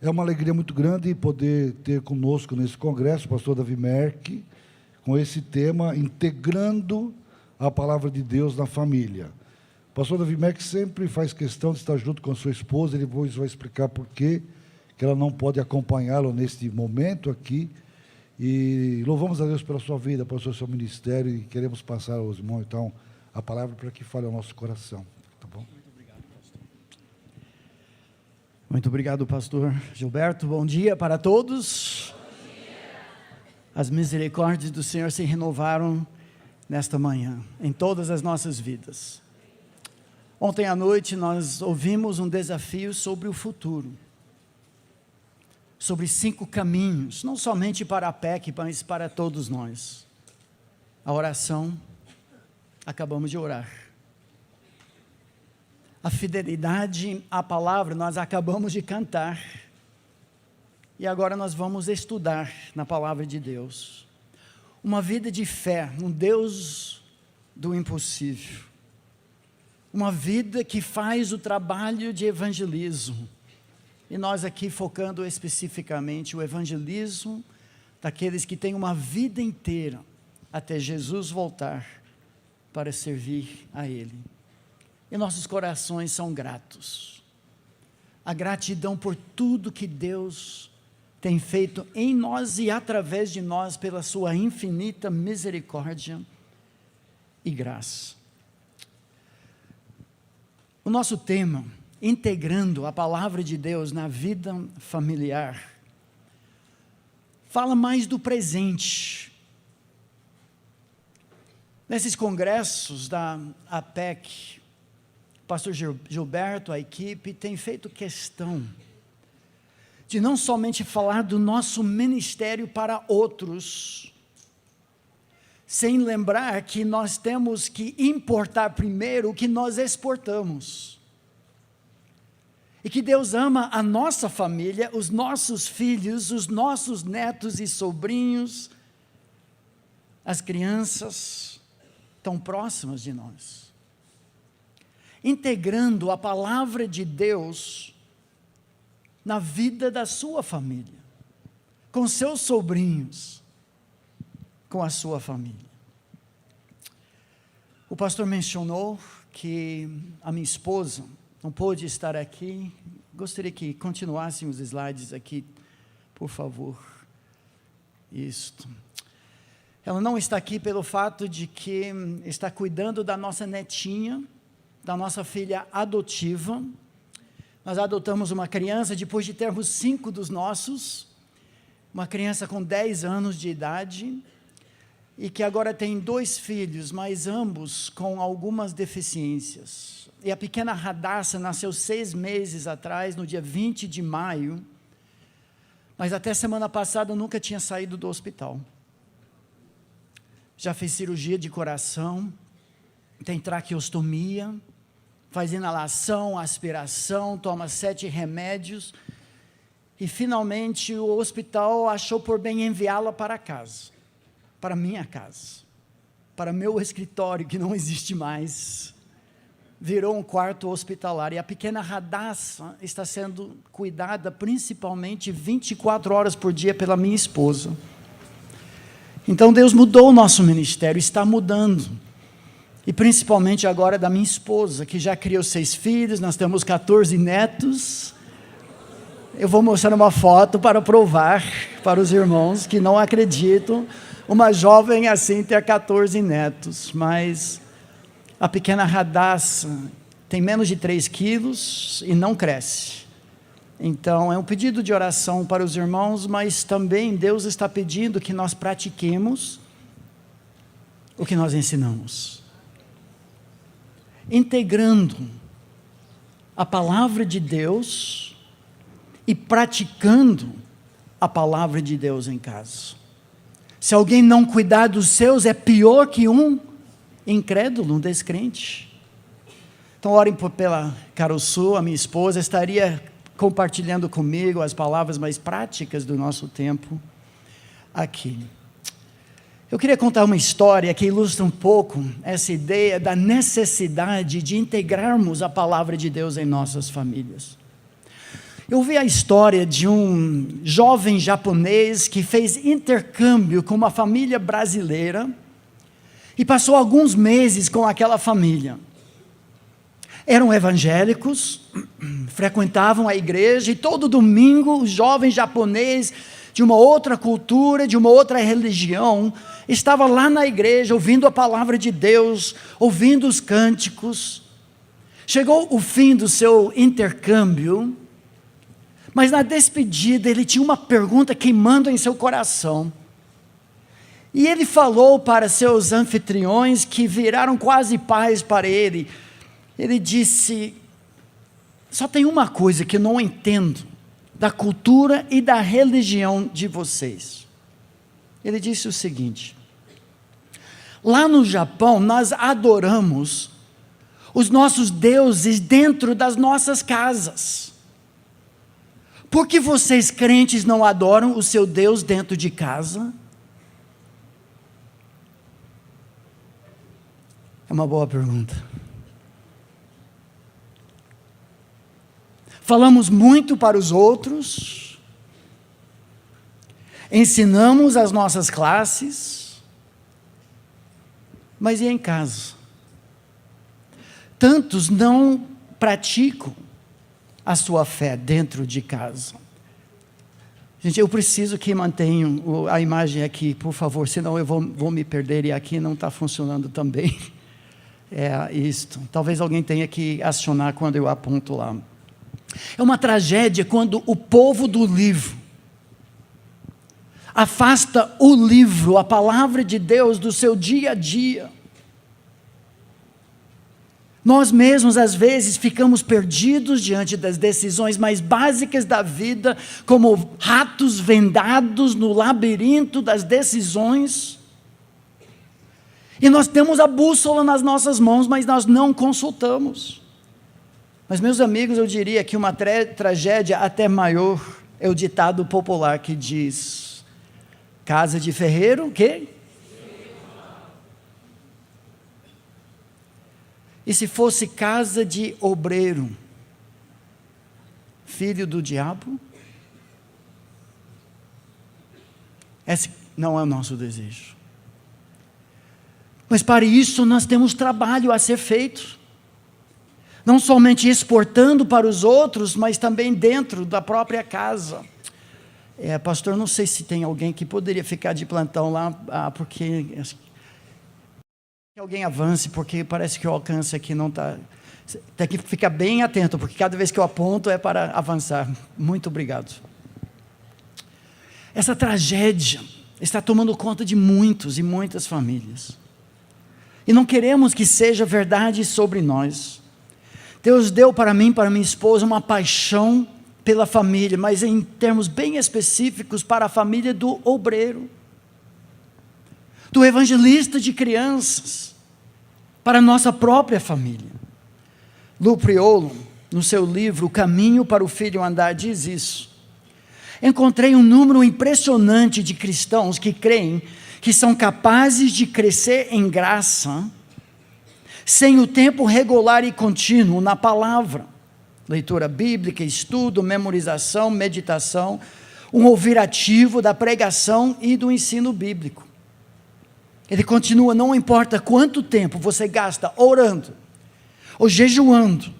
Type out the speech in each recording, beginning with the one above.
É uma alegria muito grande poder ter conosco nesse congresso o pastor Davi Merck, com esse tema, integrando a palavra de Deus na família. O pastor Davi Merck sempre faz questão de estar junto com a sua esposa, ele depois vai explicar por que ela não pode acompanhá-lo neste momento aqui. E louvamos a Deus pela sua vida, pelo seu ministério, e queremos passar aos irmãos, então, a palavra para que fale ao nosso coração. Tá bom? Muito obrigado, pastor Gilberto. Bom dia para todos. Bom dia. As misericórdias do Senhor se renovaram nesta manhã, em todas as nossas vidas. Ontem à noite nós ouvimos um desafio sobre o futuro, sobre 5 caminhos, não somente para a PEC, mas para todos nós. A oração, acabamos de orar. A fidelidade à palavra, nós acabamos de cantar. E agora nós vamos estudar na palavra de Deus. Uma vida de fé, um Deus do impossível. Uma vida que faz o trabalho de evangelismo. E nós aqui focando especificamente o evangelismo daqueles que têm uma vida inteira até Jesus voltar para servir a Ele. E nossos corações são gratos. A gratidão por tudo que Deus tem feito em nós e através de nós, pela sua infinita misericórdia e graça. O nosso tema, integrando a palavra de Deus na vida familiar, fala mais do presente. Nesses congressos da APEC, pastor Gilberto, a equipe, tem feito questão de não somente falar do nosso ministério para outros, sem lembrar que nós temos que importar primeiro o que nós exportamos. E que Deus ama a nossa família, os nossos filhos, os nossos netos e sobrinhos, as crianças tão próximas de nós. Integrando a palavra de Deus na vida da sua família, com seus sobrinhos, com a sua família. O pastor mencionou que a minha esposa não pôde estar aqui. Gostaria que continuassem os slides aqui, por favor. Isto. Ela não está aqui pelo fato de que está cuidando da nossa netinha, da nossa filha adotiva. Nós adotamos uma criança depois de termos 5 dos nossos, uma criança com 10 anos de idade, e que agora tem 2 filhos, mas ambos com algumas deficiências. E a pequena Radassa nasceu 6 meses atrás, no dia 20 de maio, mas até semana passada nunca tinha saído do hospital. Já fez cirurgia de coração, tem traqueostomia, faz inalação, aspiração, toma 7 remédios, e finalmente o hospital achou por bem enviá-la para casa, para minha casa, para meu escritório, que não existe mais, virou um quarto hospitalar, e a pequena Radassa está sendo cuidada principalmente 24 horas por dia pela minha esposa. Então Deus mudou o nosso ministério, está mudando. E principalmente agora da minha esposa, que já criou 6 filhos, nós temos 14 netos. Eu vou mostrar uma foto para provar para os irmãos que não acreditam, uma jovem assim ter 14 netos. Mas a pequena Radassa tem menos de 3 quilos e não cresce. Então é um pedido de oração para os irmãos, mas também Deus está pedindo que nós pratiquemos o que nós ensinamos. Integrando a palavra de Deus e praticando a palavra de Deus em casa. Se alguém não cuidar dos seus, é pior que um incrédulo, um descrente. Então orem pela Carol Su, a minha esposa, estaria compartilhando comigo as palavras mais práticas do nosso tempo aqui. Eu queria contar uma história que ilustra um pouco essa ideia da necessidade de integrarmos a palavra de Deus em nossas famílias. Eu vi a história de um jovem japonês que fez intercâmbio com uma família brasileira e passou alguns meses com aquela família. Eram evangélicos, frequentavam a igreja e todo domingo o jovem japonês de uma outra cultura, de uma outra religião, estava lá na igreja ouvindo a palavra de Deus, ouvindo os cânticos. Chegou o fim do seu intercâmbio, mas na despedida ele tinha uma pergunta queimando em seu coração. E ele falou para seus anfitriões, que viraram quase pais para ele. Ele disse: só tem uma coisa que eu não entendo da cultura e da religião de vocês. Ele disse o seguinte: lá no Japão nós adoramos os nossos deuses dentro das nossas casas. Por que vocês crentes não adoram o seu Deus dentro de casa? É uma boa pergunta. Falamos muito para os outros, ensinamos as nossas classes, mas e em casa? Tantos não praticam a sua fé dentro de casa. Gente, eu preciso que mantenham a imagem aqui, por favor, senão eu vou me perder e aqui não está funcionando também. É isto. Talvez alguém tenha que acionar quando eu aponto lá. É uma tragédia quando o povo do livro afasta o livro, a palavra de Deus, do seu dia a dia. Nós mesmos, às vezes, ficamos perdidos diante das decisões mais básicas da vida, como ratos vendados no labirinto das decisões. E nós temos a bússola nas nossas mãos, mas nós não consultamos. Mas, meus amigos, eu diria que uma tragédia até maior é o ditado popular que diz: casa de ferreiro, o quê? E se fosse casa de obreiro, filho do diabo? Esse não é o nosso desejo. Mas para isso nós temos trabalho a ser feito. Não somente exportando para os outros, mas também dentro da própria casa. Pastor, não sei se tem alguém que poderia ficar de plantão lá, porque que alguém avance, porque parece que o alcance aqui não está. Tem que ficar bem atento, porque cada vez que eu aponto é para avançar. Muito obrigado. Essa tragédia está tomando conta de muitos e muitas famílias. E não queremos que seja verdade sobre nós. Deus deu para mim, para minha esposa, uma paixão pela família, mas em termos bem específicos para a família do obreiro, do evangelista de crianças, para a nossa própria família. Lou Priolo, no seu livro O Caminho para o Filho Andar, diz isso: encontrei um número impressionante de cristãos que creem que são capazes de crescer em graça, sem o tempo regular e contínuo na palavra, leitura bíblica, estudo, memorização, meditação, um ouvir ativo da pregação e do ensino bíblico. Ele continua: não importa quanto tempo você gasta orando, ou jejuando,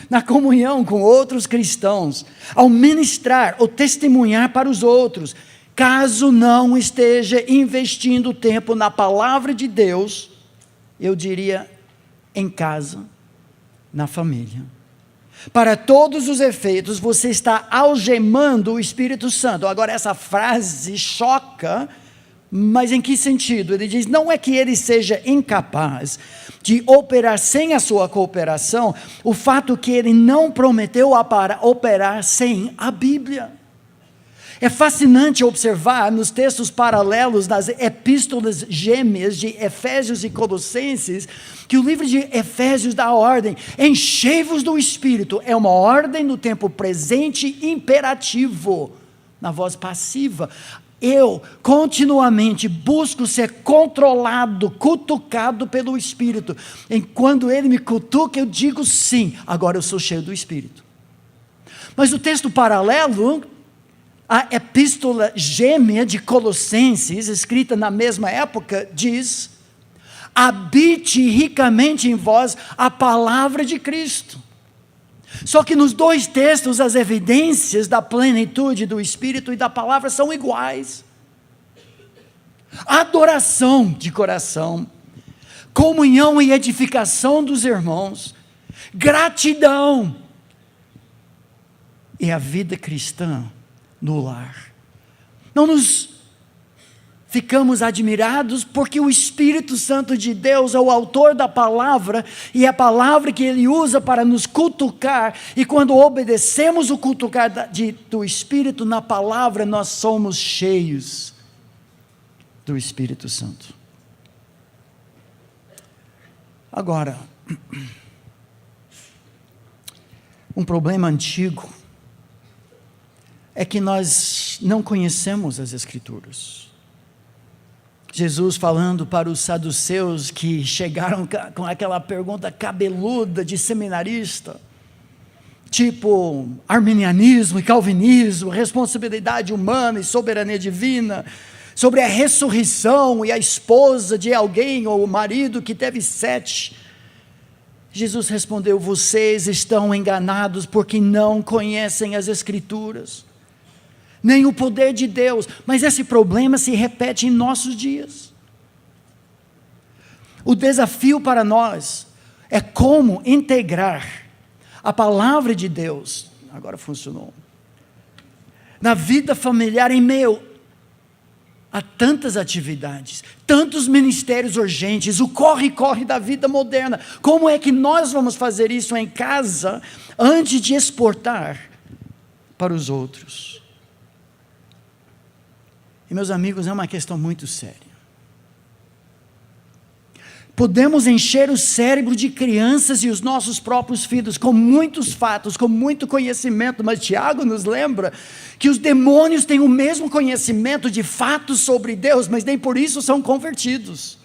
na comunhão com outros cristãos, ao ministrar ou testemunhar para os outros, caso não esteja investindo tempo na palavra de Deus, eu diria, em casa, na família. Para todos os efeitos, você está algemando o Espírito Santo. Agora, essa frase choca, mas em que sentido? Ele diz: não é que ele seja incapaz de operar sem a sua cooperação, o fato que ele não prometeu para operar sem a Bíblia. É fascinante observar nos textos paralelos das epístolas gêmeas de Efésios e Colossenses, que o livro de Efésios dá a ordem: enchei-vos do Espírito. É uma ordem no tempo presente imperativo, na voz passiva. Eu continuamente busco ser controlado, cutucado pelo Espírito. E quando Ele me cutuca, eu digo sim, agora eu sou cheio do Espírito. Mas o texto paralelo, a epístola gêmea de Colossenses, escrita na mesma época, diz: habite ricamente em vós a palavra de Cristo. Só que nos dois textos as evidências da plenitude do Espírito e da palavra são iguais. Adoração de coração, comunhão e edificação dos irmãos, gratidão e a vida cristã no lar. Não nos ficamos admirados porque o Espírito Santo de Deus é o autor da palavra, e é a palavra que Ele usa para nos cutucar, e quando obedecemos o cutucar do Espírito na palavra, nós somos cheios do Espírito Santo. Agora, um problema antigo é que nós não conhecemos as Escrituras. Jesus falando para os saduceus que chegaram com aquela pergunta cabeluda de seminarista, tipo arminianismo e calvinismo, responsabilidade humana e soberania divina, sobre a ressurreição e a esposa de alguém ou o marido que teve 7. Jesus respondeu: vocês estão enganados porque não conhecem as Escrituras, nem o poder de Deus. Mas esse problema se repete em nossos dias. O desafio para nós é como integrar a palavra de Deus, agora funcionou, na vida familiar em meio a tantas atividades, tantos ministérios urgentes, o corre-corre da vida moderna. Como é que nós vamos fazer isso em casa antes de exportar para os outros? E meus amigos, é uma questão muito séria. Podemos encher o cérebro de crianças e os nossos próprios filhos com muitos fatos, com muito conhecimento, mas Tiago nos lembra que os demônios têm o mesmo conhecimento de fatos sobre Deus, mas nem por isso são convertidos.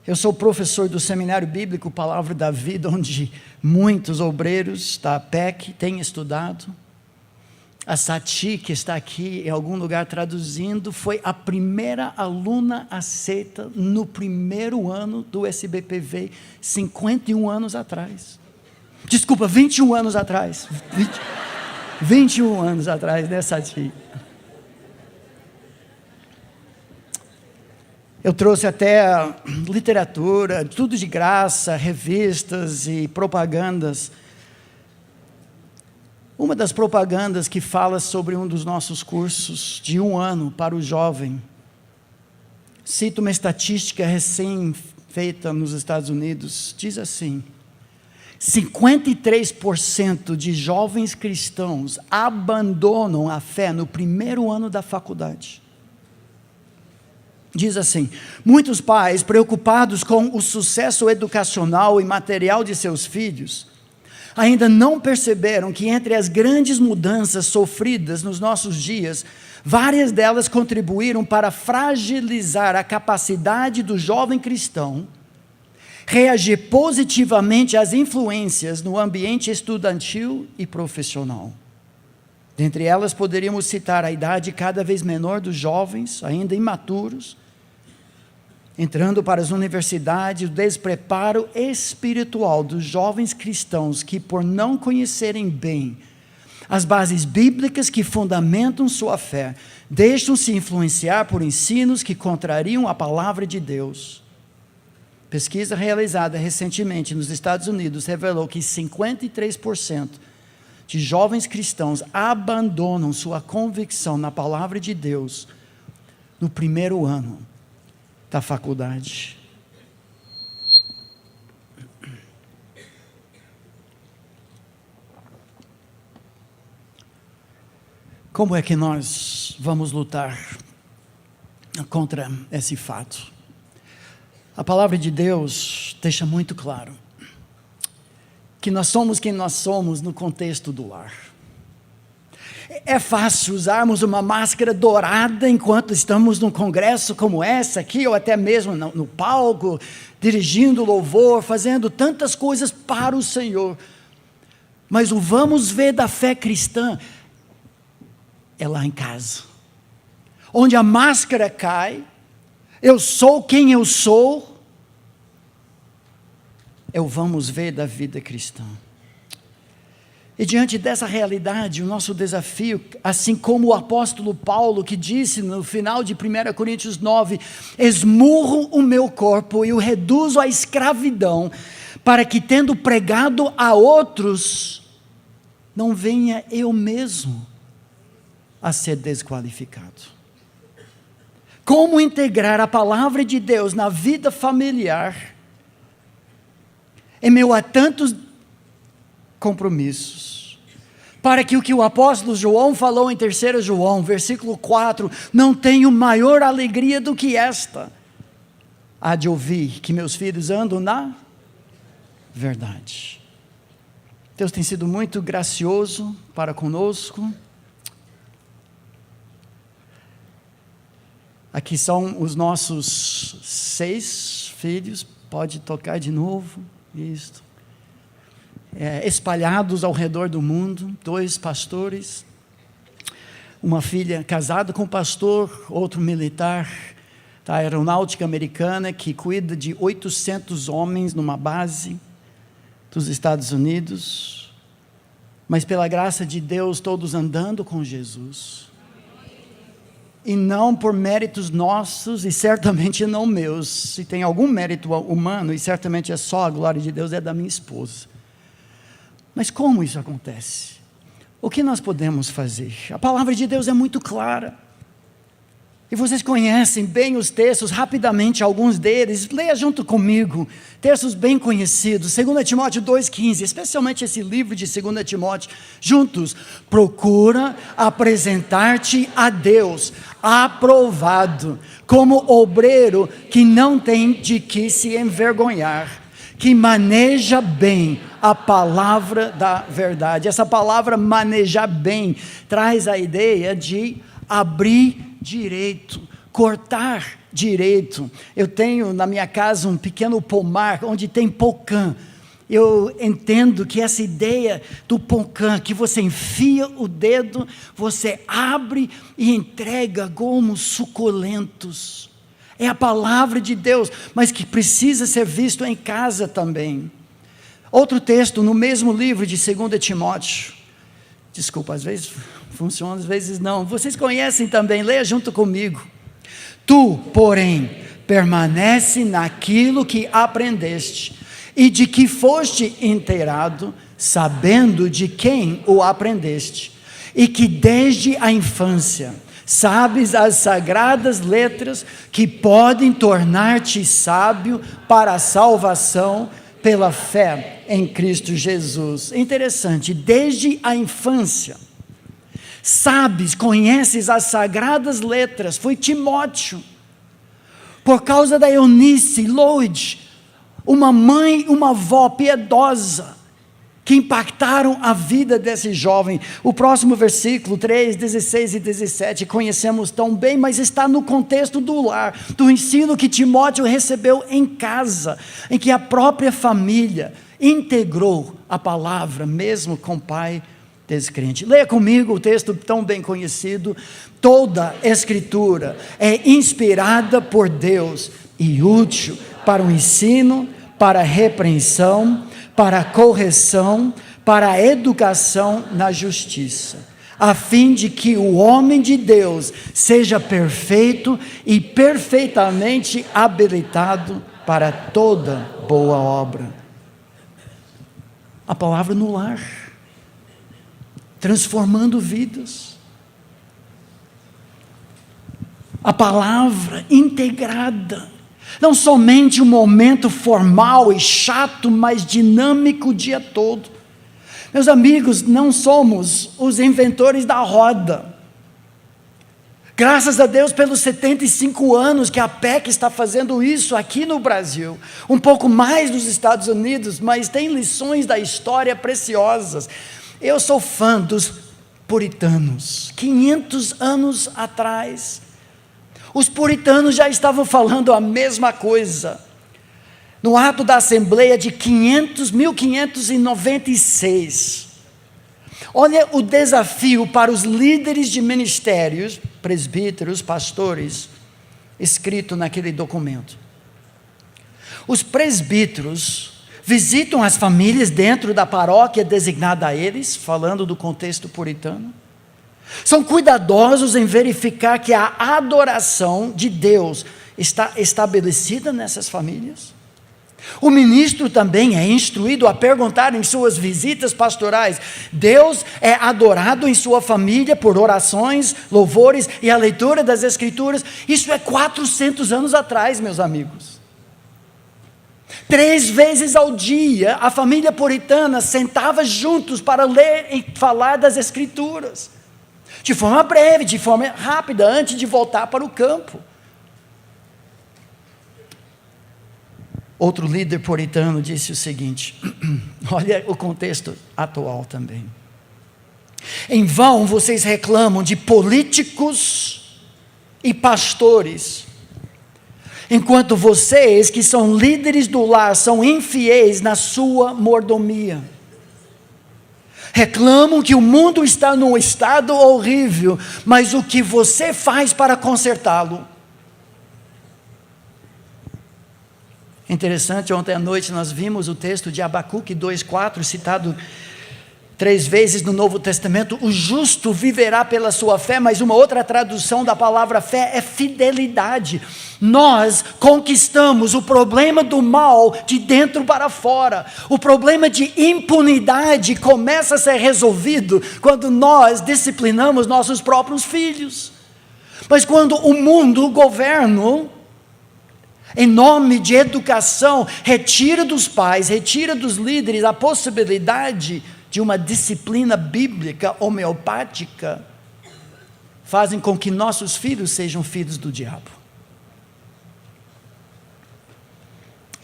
Eu sou professor do Seminário Bíblico Palavra da Vida, onde muitos obreiros da PEC têm estudado. A Sati, que está aqui em algum lugar traduzindo, foi a primeira aluna aceita no primeiro ano do SBPV, 51 anos atrás. Desculpa, 21 anos atrás. 21 anos atrás, né, Sati? Eu trouxe até literatura, tudo de graça, revistas e propagandas. Uma das propagandas que fala sobre um dos nossos cursos de 1 ano para o jovem, cito uma estatística recém-feita nos Estados Unidos, diz assim: 53% de jovens cristãos abandonam a fé no primeiro ano da faculdade. Diz assim: muitos pais preocupados com o sucesso educacional e material de seus filhos, ainda não perceberam que entre as grandes mudanças sofridas nos nossos dias, várias delas contribuíram para fragilizar a capacidade do jovem cristão reagir positivamente às influências no ambiente estudantil e profissional. Dentre elas poderíamos citar a idade cada vez menor dos jovens, ainda imaturos, entrando para as universidades, o despreparo espiritual dos jovens cristãos que, por não conhecerem bem as bases bíblicas que fundamentam sua fé, deixam-se influenciar por ensinos que contrariam a palavra de Deus. Pesquisa realizada recentemente nos Estados Unidos revelou que 53% de jovens cristãos abandonam sua convicção na palavra de Deus no primeiro ano da faculdade. Como é que nós vamos lutar contra esse fato? A palavra de Deus deixa muito claro que nós somos quem nós somos no contexto do lar. É fácil usarmos uma máscara dourada enquanto estamos num congresso como essa aqui, ou até mesmo no palco, dirigindo louvor, fazendo tantas coisas para o Senhor. Mas o vamos ver da fé cristã é lá em casa, onde a máscara cai, eu sou quem eu sou, é o vamos ver da vida cristã. E diante dessa realidade, o nosso desafio, assim como o apóstolo Paulo, que disse no final de 1 Coríntios 9, esmurro o meu corpo e o reduzo à escravidão, para que tendo pregado a outros, não venha eu mesmo a ser desqualificado. Como integrar a palavra de Deus na vida familiar, em meio a tantos compromissos, para que o que o apóstolo João falou em 3 João, versículo 4, não tenho maior alegria do que esta, há de ouvir que meus filhos andam na verdade. Deus tem sido muito gracioso para conosco. Aqui são os nossos 6 filhos, pode tocar de novo, isto. Espalhados ao redor do mundo, 2 pastores, uma filha casada com um pastor, outro militar da aeronáutica americana, que cuida de 800 homens numa base dos Estados Unidos, mas pela graça de Deus, todos andando com Jesus, e não por méritos nossos, e certamente não meus. Se tem algum mérito humano, e certamente é só a glória de Deus, é da minha esposa. Mas como isso acontece? O que nós podemos fazer? A palavra de Deus é muito clara. E vocês conhecem bem os textos, rapidamente alguns deles, leia junto comigo, textos bem conhecidos, 2 Timóteo 2,15, especialmente esse livro de 2 Timóteo, juntos, procura apresentar-te a Deus, aprovado, como obreiro que não tem de que se envergonhar, que maneja bem a palavra da verdade. Essa palavra manejar bem, traz a ideia de abrir direito, cortar direito. Eu tenho na minha casa um pequeno pomar, onde tem pocã. Eu entendo que essa ideia do pocã, que você enfia o dedo, você abre e entrega gomos suculentos. É a palavra de Deus, mas que precisa ser visto em casa também. Outro texto no mesmo livro de 2 Timóteo. Desculpa, às vezes funciona, às vezes não. Vocês conhecem também, leia junto comigo. Tu, porém, permanece naquilo que aprendeste e de que foste inteirado, sabendo de quem o aprendeste, e que desde a infância sabes as sagradas letras que podem tornar-te sábio para a salvação pela fé em Cristo Jesus. Interessante, desde a infância, sabes, conheces as sagradas letras, foi Timóteo, por causa da Eunice Lloyd, uma mãe, uma avó piedosa, que impactaram a vida desse jovem. O próximo versículo, 3, 16 e 17, conhecemos tão bem, mas está no contexto do lar, do ensino que Timóteo recebeu em casa, em que a própria família integrou a palavra, mesmo com o pai descrente. Leia comigo o texto tão bem conhecido. Toda escritura é inspirada por Deus e útil para o ensino, para a repreensão, para a correção, para a educação na justiça, a fim de que o homem de Deus seja perfeito e perfeitamente habilitado para toda boa obra. A palavra no lar, transformando vidas. A palavra integrada. Não somente um momento formal e chato, mas dinâmico o dia todo. Meus amigos, não somos os inventores da roda. Graças a Deus pelos 75 anos que a PEC está fazendo isso aqui no Brasil. Um pouco mais nos Estados Unidos, mas tem lições da história preciosas. Eu sou fã dos puritanos. 500 anos atrás, os puritanos já estavam falando a mesma coisa. No ato da Assembleia de 1596, Olha o desafio para os líderes de ministérios, presbíteros, pastores, escrito naquele documento. Os presbíteros visitam as famílias dentro da paróquia designada a eles, falando do contexto puritano. São cuidadosos em verificar que a adoração de Deus está estabelecida nessas famílias. O ministro também é instruído a perguntar em suas visitas pastorais: Deus é adorado em sua família por orações, louvores e a leitura das Escrituras? Isso é 400 anos atrás, meus amigos. 3 vezes ao dia, a família puritana sentava juntos para ler e falar das Escrituras, de forma breve, de forma rápida, antes de voltar para o campo. Outro líder puritano disse o seguinte, olha o contexto atual também: em vão vocês reclamam de políticos e pastores, enquanto vocês, que são líderes do lar, são infiéis na sua mordomia. Reclamam que o mundo está num estado horrível, mas o que você faz para consertá-lo? Interessante, ontem à noite nós vimos o texto de Abacuque 2,4, citado 3 vezes no Novo Testamento. O justo viverá pela sua fé, mas uma outra tradução da palavra fé é fidelidade. Nós conquistamos o problema do mal de dentro para fora. O problema de impunidade começa a ser resolvido quando nós disciplinamos nossos próprios filhos. Mas quando o mundo, o governo, em nome de educação, retira dos pais, retira dos líderes a possibilidade de uma disciplina bíblica homeopática, fazem com que nossos filhos sejam filhos do diabo.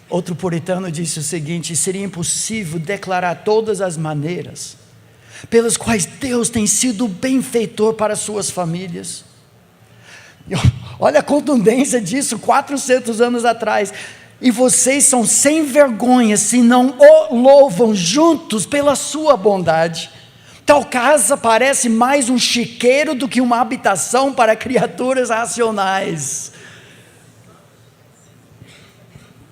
Outro puritano disse o seguinte: seria impossível declarar todas as maneiras pelas quais Deus tem sido benfeitor para suas famílias. Olha a contundência disso, 400 anos atrás. E vocês são sem vergonha se não o louvam juntos pela sua bondade. Tal casa parece mais um chiqueiro do que uma habitação para criaturas racionais.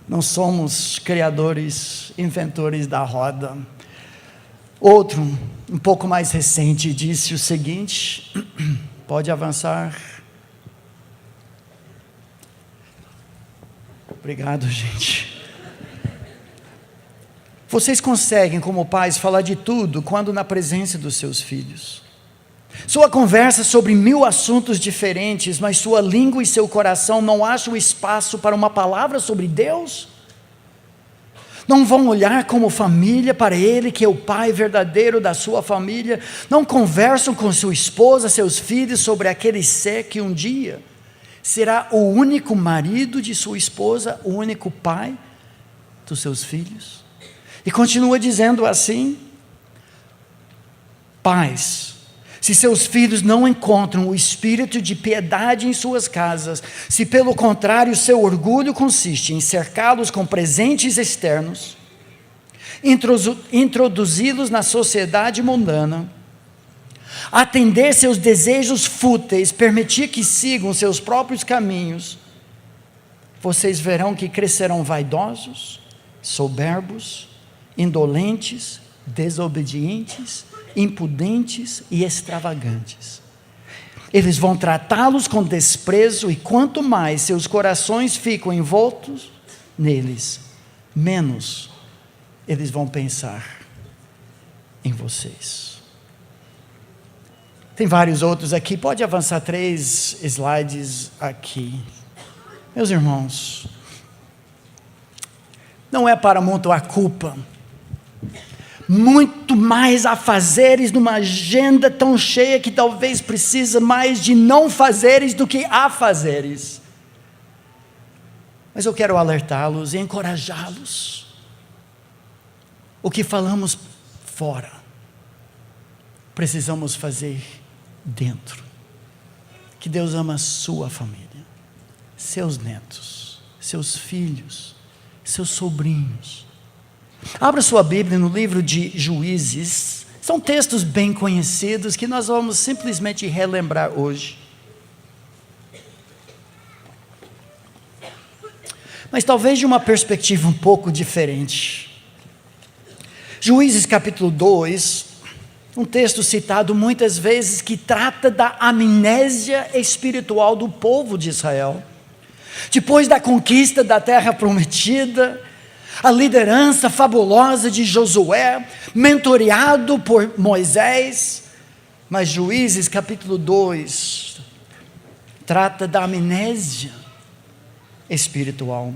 Não somos criadores, inventores da roda. Outro, um pouco mais recente, disse o seguinte, pode avançar. Obrigado, gente. Vocês conseguem, como pais, falar de tudo quando na presença dos seus filhos. Sua conversa sobre 1000 assuntos diferentes, mas sua língua e seu coração não acham espaço para uma palavra sobre Deus? Não vão olhar como família para Ele, que é o Pai verdadeiro da sua família? Não conversam com sua esposa, seus filhos, sobre aquele ser que um dia será o único marido de sua esposa, o único pai dos seus filhos? E continua dizendo assim: pais, se seus filhos não encontram o espírito de piedade em suas casas, se pelo contrário seu orgulho consiste em cercá-los com presentes externos, introduzi-los na sociedade mundana, atender seus desejos fúteis, permitir que sigam seus próprios caminhos, vocês verão que crescerão vaidosos, soberbos, indolentes, desobedientes, impudentes e extravagantes. Eles vão tratá-los com desprezo, e quanto mais seus corações ficam envoltos neles, menos eles vão pensar em vocês. Tem vários outros aqui, pode avançar 3 slides aqui. Meus irmãos, não é para amontoar culpa, muito mais afazeres numa agenda tão cheia que talvez precisa mais de não fazeres do que afazeres. Mas eu quero alertá-los e encorajá-los. O que falamos fora, precisamos fazer dentro. Que Deus ama a sua família, seus netos, seus filhos, seus sobrinhos. Abra sua Bíblia no livro de Juízes, São textos bem conhecidos que nós vamos simplesmente relembrar hoje. Mas talvez de uma perspectiva um pouco diferente. Juízes capítulo 2, um texto citado muitas vezes que trata da amnésia espiritual do povo de Israel. Depois da conquista da terra prometida, a liderança fabulosa de Josué, mentoreado por Moisés, mas Juízes capítulo 2 trata da amnésia espiritual.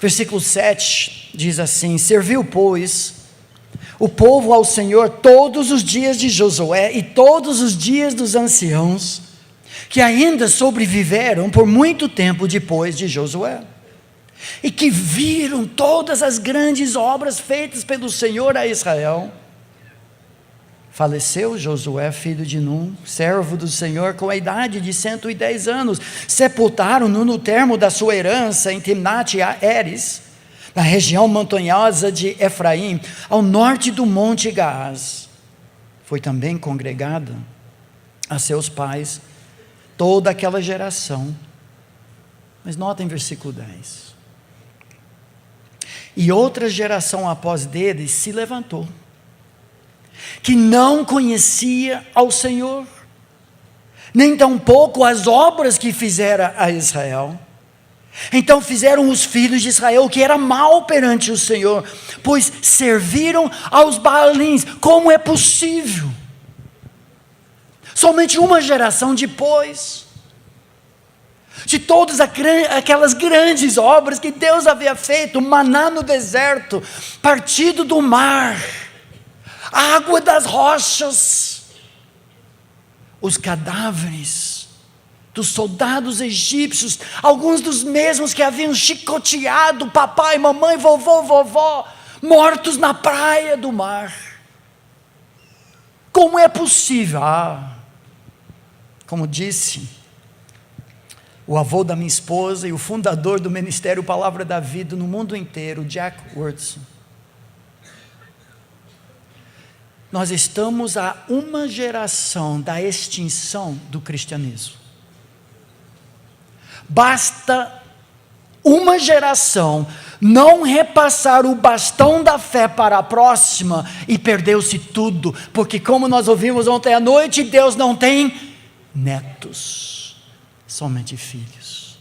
Versículo 7 diz assim: serviu, pois, o povo ao Senhor todos os dias de Josué e todos os dias dos anciãos, que ainda sobreviveram por muito tempo depois de Josué, e que viram todas as grandes obras feitas pelo Senhor a Israel. Faleceu Josué, filho de Num, servo do Senhor, com a idade de 110 anos. Sepultaram-no no termo da sua herança, em Timnate-Heres, na região montanhosa de Efraim, ao norte do monte Gaás. Foi também congregada a seus pais toda aquela geração. Mas notem versículo 10. E outra geração após deles se levantou, que não conhecia ao Senhor, nem tampouco as obras que fizera a Israel. Então fizeram os filhos de Israel o que era mal perante o Senhor, pois serviram aos Baalins. Como é possível? Somente uma geração depois de todas aquelas grandes obras que Deus havia feito, maná no deserto, partido do mar, água das rochas, os cadáveres dos soldados egípcios, alguns dos mesmos que haviam chicoteado papai, mamãe, vovô, vovó, mortos na praia do mar. Como é possível? Como disse o avô da minha esposa e o fundador do Ministério Palavra da Vida no mundo inteiro, Jack Wurtson, nós estamos a uma geração da extinção do cristianismo. Basta uma geração não repassar o bastão da fé para a próxima e perdeu-se tudo, porque como nós ouvimos ontem à noite, Deus não tem netos, somente filhos.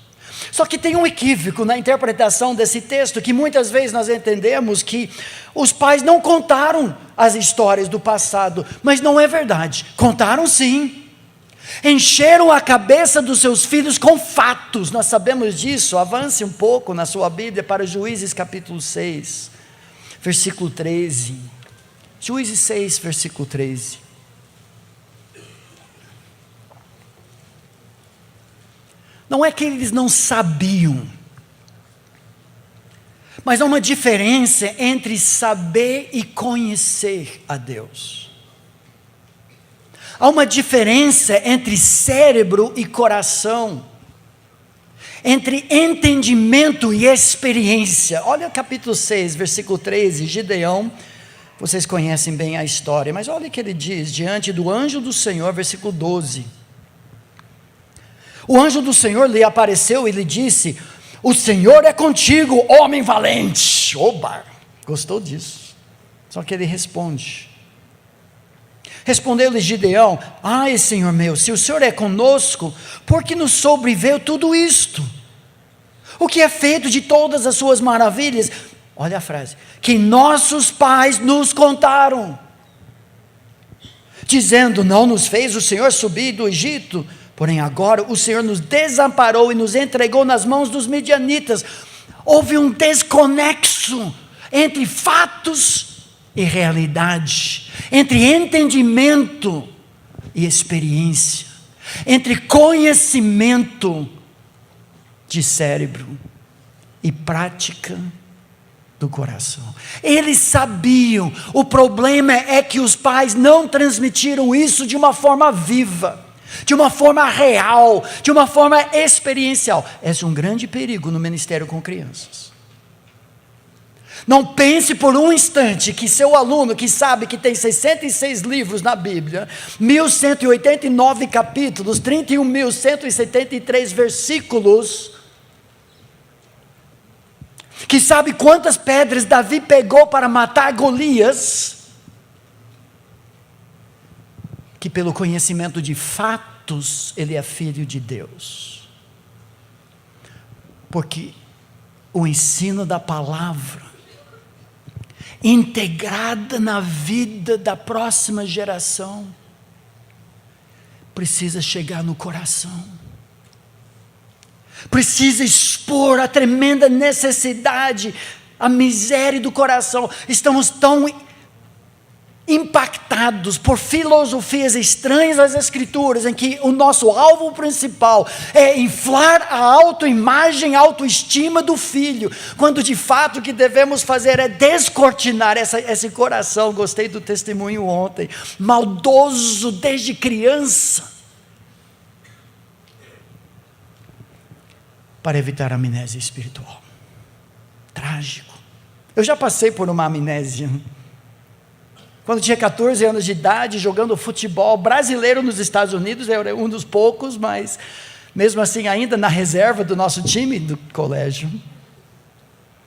Só que tem um equívoco na interpretação desse texto, que muitas vezes nós entendemos que os pais não contaram as histórias do passado, mas não é verdade, contaram sim. Encheram a cabeça dos seus filhos com fatos, nós sabemos disso. Avance um pouco na sua Bíblia para Juízes capítulo 6, versículo 13. Juízes 6, versículo 13. Não é que eles não sabiam, mas há uma diferença entre saber e conhecer a Deus. Há uma diferença entre cérebro e coração, entre entendimento e experiência. Olha o capítulo 6, versículo 13, Gideão, vocês conhecem bem a história, mas olha o que ele diz, diante do anjo do Senhor, versículo 12. O anjo do Senhor lhe apareceu e lhe disse: o Senhor é contigo, homem valente. Oba, gostou disso? Só que ele responde. Respondeu-lhe Gideão: ai, Senhor meu, se o Senhor é conosco, por que nos sobreveio tudo isto? O que é feito de todas as suas maravilhas? Olha a frase: que nossos pais nos contaram, dizendo: não nos fez o Senhor subir do Egito, porém agora o Senhor nos desamparou e nos entregou nas mãos dos midianitas. Houve um desconexo entre fatos e realidade, entre entendimento e experiência, entre conhecimento de cérebro e prática do coração. Eles sabiam, o problema é que os pais não transmitiram isso de uma forma viva, de uma forma real, de uma forma experiencial. Esse é um grande perigo no ministério com crianças. Não pense por um instante que seu aluno, que sabe que tem 66 livros na Bíblia, 1.189 capítulos, 31.173 versículos, que sabe quantas pedras Davi pegou para matar Golias, que pelo conhecimento de fatos, ele é filho de Deus. Porque o ensino da palavra, integrada na vida da próxima geração, precisa chegar no coração, precisa expor a tremenda necessidade, a miséria do coração. Estamos tão impactados por filosofias estranhas às Escrituras, em que o nosso alvo principal é inflar a autoimagem, a autoestima do filho, quando de fato o que devemos fazer é descortinar esse coração. Gostei do testemunho ontem, maldoso desde criança, para evitar a amnésia espiritual. Trágico. Eu já passei por uma amnésia. Quando tinha 14 anos de idade, jogando futebol brasileiro nos Estados Unidos, eu era um dos poucos, mas mesmo assim ainda na reserva do nosso time do colégio.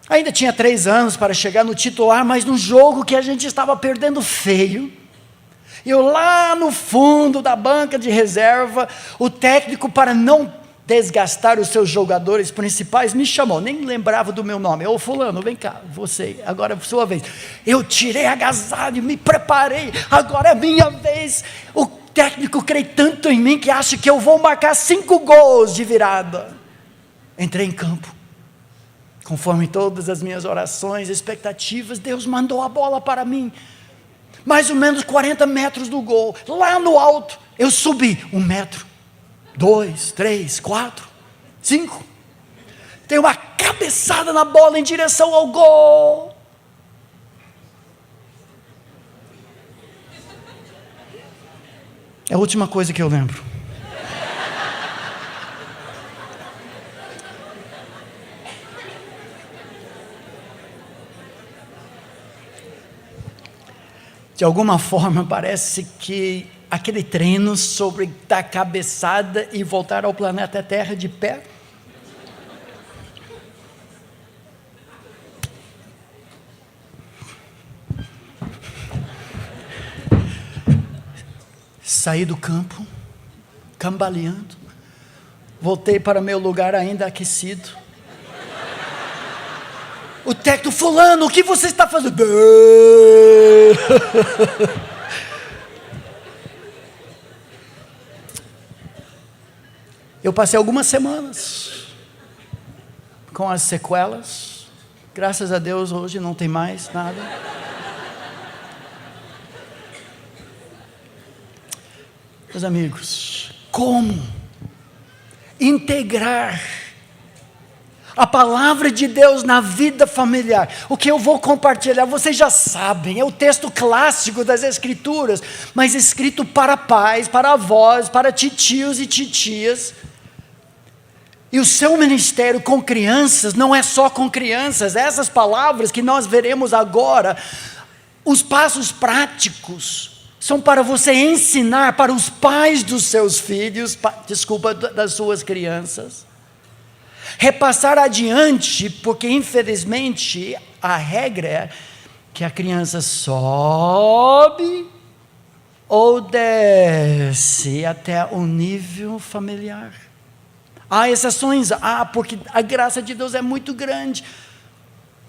Ainda tinha 3 anos para chegar no titular, mas num jogo que a gente estava perdendo feio. Eu lá no fundo da banca de reserva, o técnico, para não desgastar os seus jogadores principais, me chamou, nem lembrava do meu nome. Ô fulano, vem cá, você, agora é a sua vez. Eu tirei agasalho, me preparei, agora é a minha vez. O técnico crê tanto em mim que acha que eu vou marcar 5 gols de virada. Entrei em campo, conforme todas as minhas orações, expectativas, Deus mandou a bola para mim, mais ou menos 40 metros do gol, lá no alto. Eu subi 1 metro, 2, 3, 4, 5, tem uma cabeçada na bola em direção ao gol. É a última coisa que eu lembro. De alguma forma parece que aquele treino sobre dar cabeçada e voltar ao planeta Terra de pé, saí do campo, cambaleando, voltei para meu lugar ainda aquecido. O técnico, fulano, o que você está fazendo? Eu passei algumas semanas com as sequelas. Graças a Deus hoje não tem mais nada. Meus amigos, como integrar a palavra de Deus na vida familiar? O que eu vou compartilhar, vocês já sabem, é o texto clássico das Escrituras, mas escrito para pais, para avós, para titios e titias. E o seu ministério com crianças não é só com crianças. Essas palavras que nós veremos agora, os passos práticos, são para você ensinar para os pais dos seus filhos, das suas crianças, repassar adiante, porque infelizmente a regra é que a criança sobe ou desce até o nível familiar. Há exceções, porque a graça de Deus é muito grande,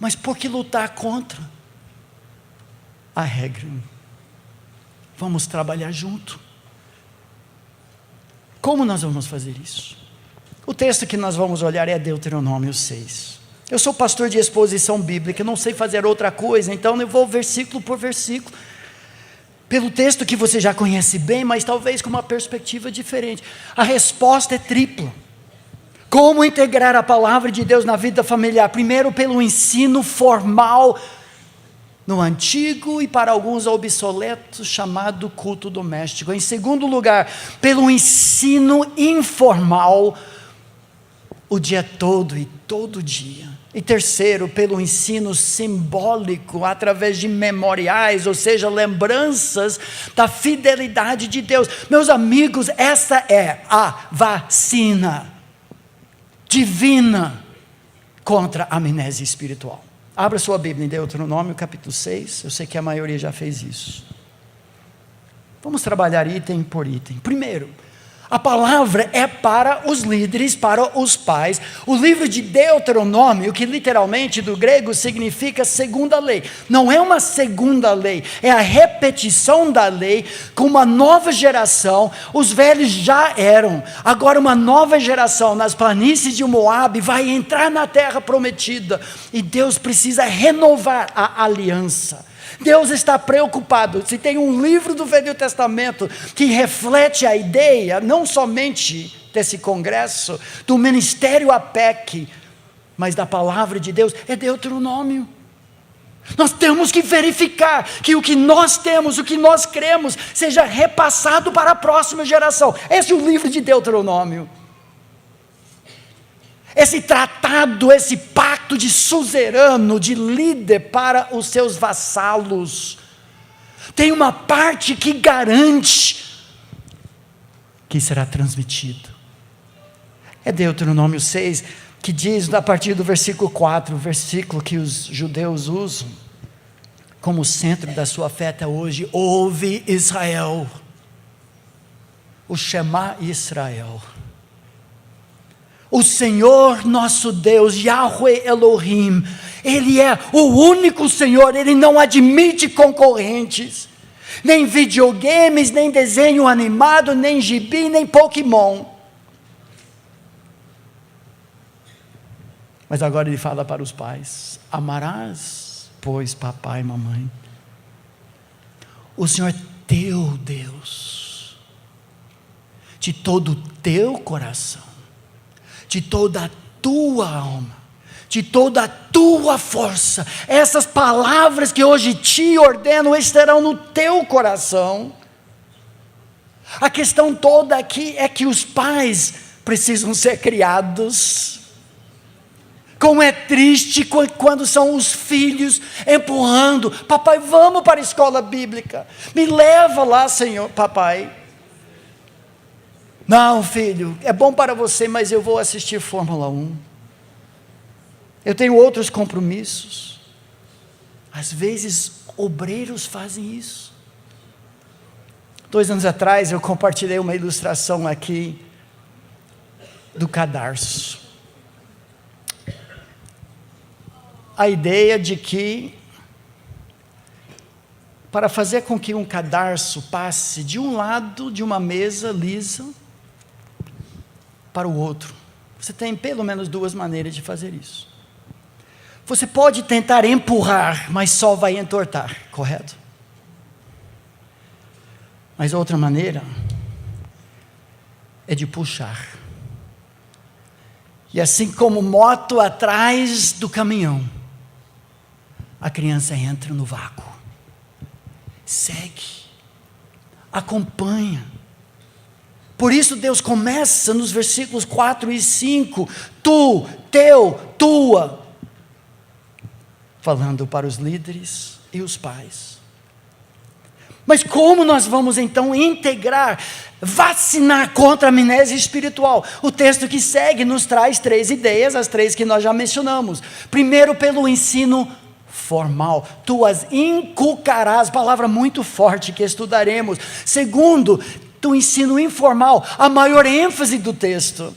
mas por que lutar contra a regra? Vamos trabalhar junto. Como nós vamos fazer isso? O texto que nós vamos olhar é Deuteronômio 6. Eu sou pastor de exposição bíblica, não sei fazer outra coisa, então eu vou versículo por versículo, pelo texto que você já conhece bem, mas talvez com uma perspectiva diferente. A resposta é tripla. Como integrar a palavra de Deus na vida familiar? Primeiro, pelo ensino formal no antigo e para alguns obsoleto chamado culto doméstico. Em segundo lugar, pelo ensino informal o dia todo e todo dia. E terceiro, pelo ensino simbólico, através de memoriais, ou seja, lembranças da fidelidade de Deus. Meus amigos, essa é a vacina divina contra a amnésia espiritual. Abra sua Bíblia em Deuteronômio capítulo 6, eu sei que a maioria já fez isso. Vamos trabalhar item por item. Primeiro, a palavra é para os líderes, para os pais. O livro de Deuteronômio, que literalmente do grego significa segunda lei, não é uma segunda lei, é a repetição da lei com uma nova geração. Os velhos já eram, agora uma nova geração nas planícies de Moabe vai entrar na terra prometida, e Deus precisa renovar a aliança. Deus está preocupado. Se tem um livro do Velho Testamento que reflete a ideia, não somente desse congresso, do ministério APEC, mas da palavra de Deus, é Deuteronômio. Nós temos que verificar que o que nós temos, o que nós cremos, seja repassado para a próxima geração. Esse é o livro de Deuteronômio. Esse tratado, esse pacto de suzerano, de líder para os seus vassalos, tem uma parte que garante que será transmitido. É Deuteronômio 6, que diz a partir do versículo 4, o versículo que os judeus usam como centro da sua fé até hoje: ouve Israel, o Shema Israel. O Senhor nosso Deus, Yahweh Elohim, Ele é o único Senhor, Ele não admite concorrentes, nem videogames, nem desenho animado, nem gibi, nem Pokémon. Mas agora Ele fala para os pais: amarás, pois, papai e mamãe, o Senhor é teu Deus, de todo o teu coração, de toda a tua alma, de toda a tua força. Essas palavras que hoje te ordeno estarão no teu coração. A questão toda aqui é que os pais precisam ser criados. Como é triste quando são os filhos empurrando: papai, vamos para a escola bíblica, me leva lá, Senhor, papai. Não, filho, é bom para você, mas eu vou assistir Fórmula 1. Eu tenho outros compromissos. Às vezes, obreiros fazem isso. 2 anos atrás, eu compartilhei uma ilustração aqui do cadarço. A ideia de que, para fazer com que um cadarço passe de um lado de uma mesa lisa para o outro, você tem pelo menos 2 maneiras de fazer isso. Você pode tentar empurrar, mas só vai entortar, correto? Mas outra maneira é de puxar. E assim como moto atrás do caminhão, a criança entra no vácuo. Segue, acompanha. Por isso Deus começa nos versículos 4 e 5, tu, teu, tua, falando para os líderes e os pais. Mas como nós vamos então integrar, vacinar contra a amnésia espiritual? O texto que segue nos traz 3 ideias, as 3 que nós já mencionamos. Primeiro, pelo ensino formal, tu as inculcarás, palavra muito forte que estudaremos. Segundo, do ensino informal, a maior ênfase do texto.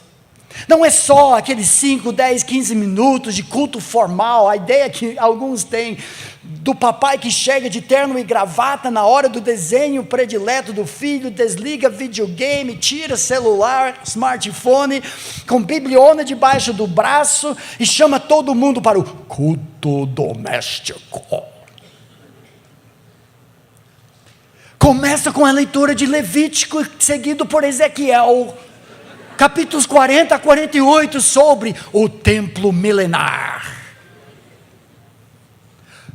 Não é só aqueles 5, 10, 15 minutos de culto formal, a ideia que alguns têm do papai que chega de terno e gravata na hora do desenho predileto do filho, desliga videogame, tira celular, smartphone, com bibliona debaixo do braço e chama todo mundo para o culto doméstico. Começa com a leitura de Levítico, seguido por Ezequiel, capítulos 40 a 48, sobre o templo milenar.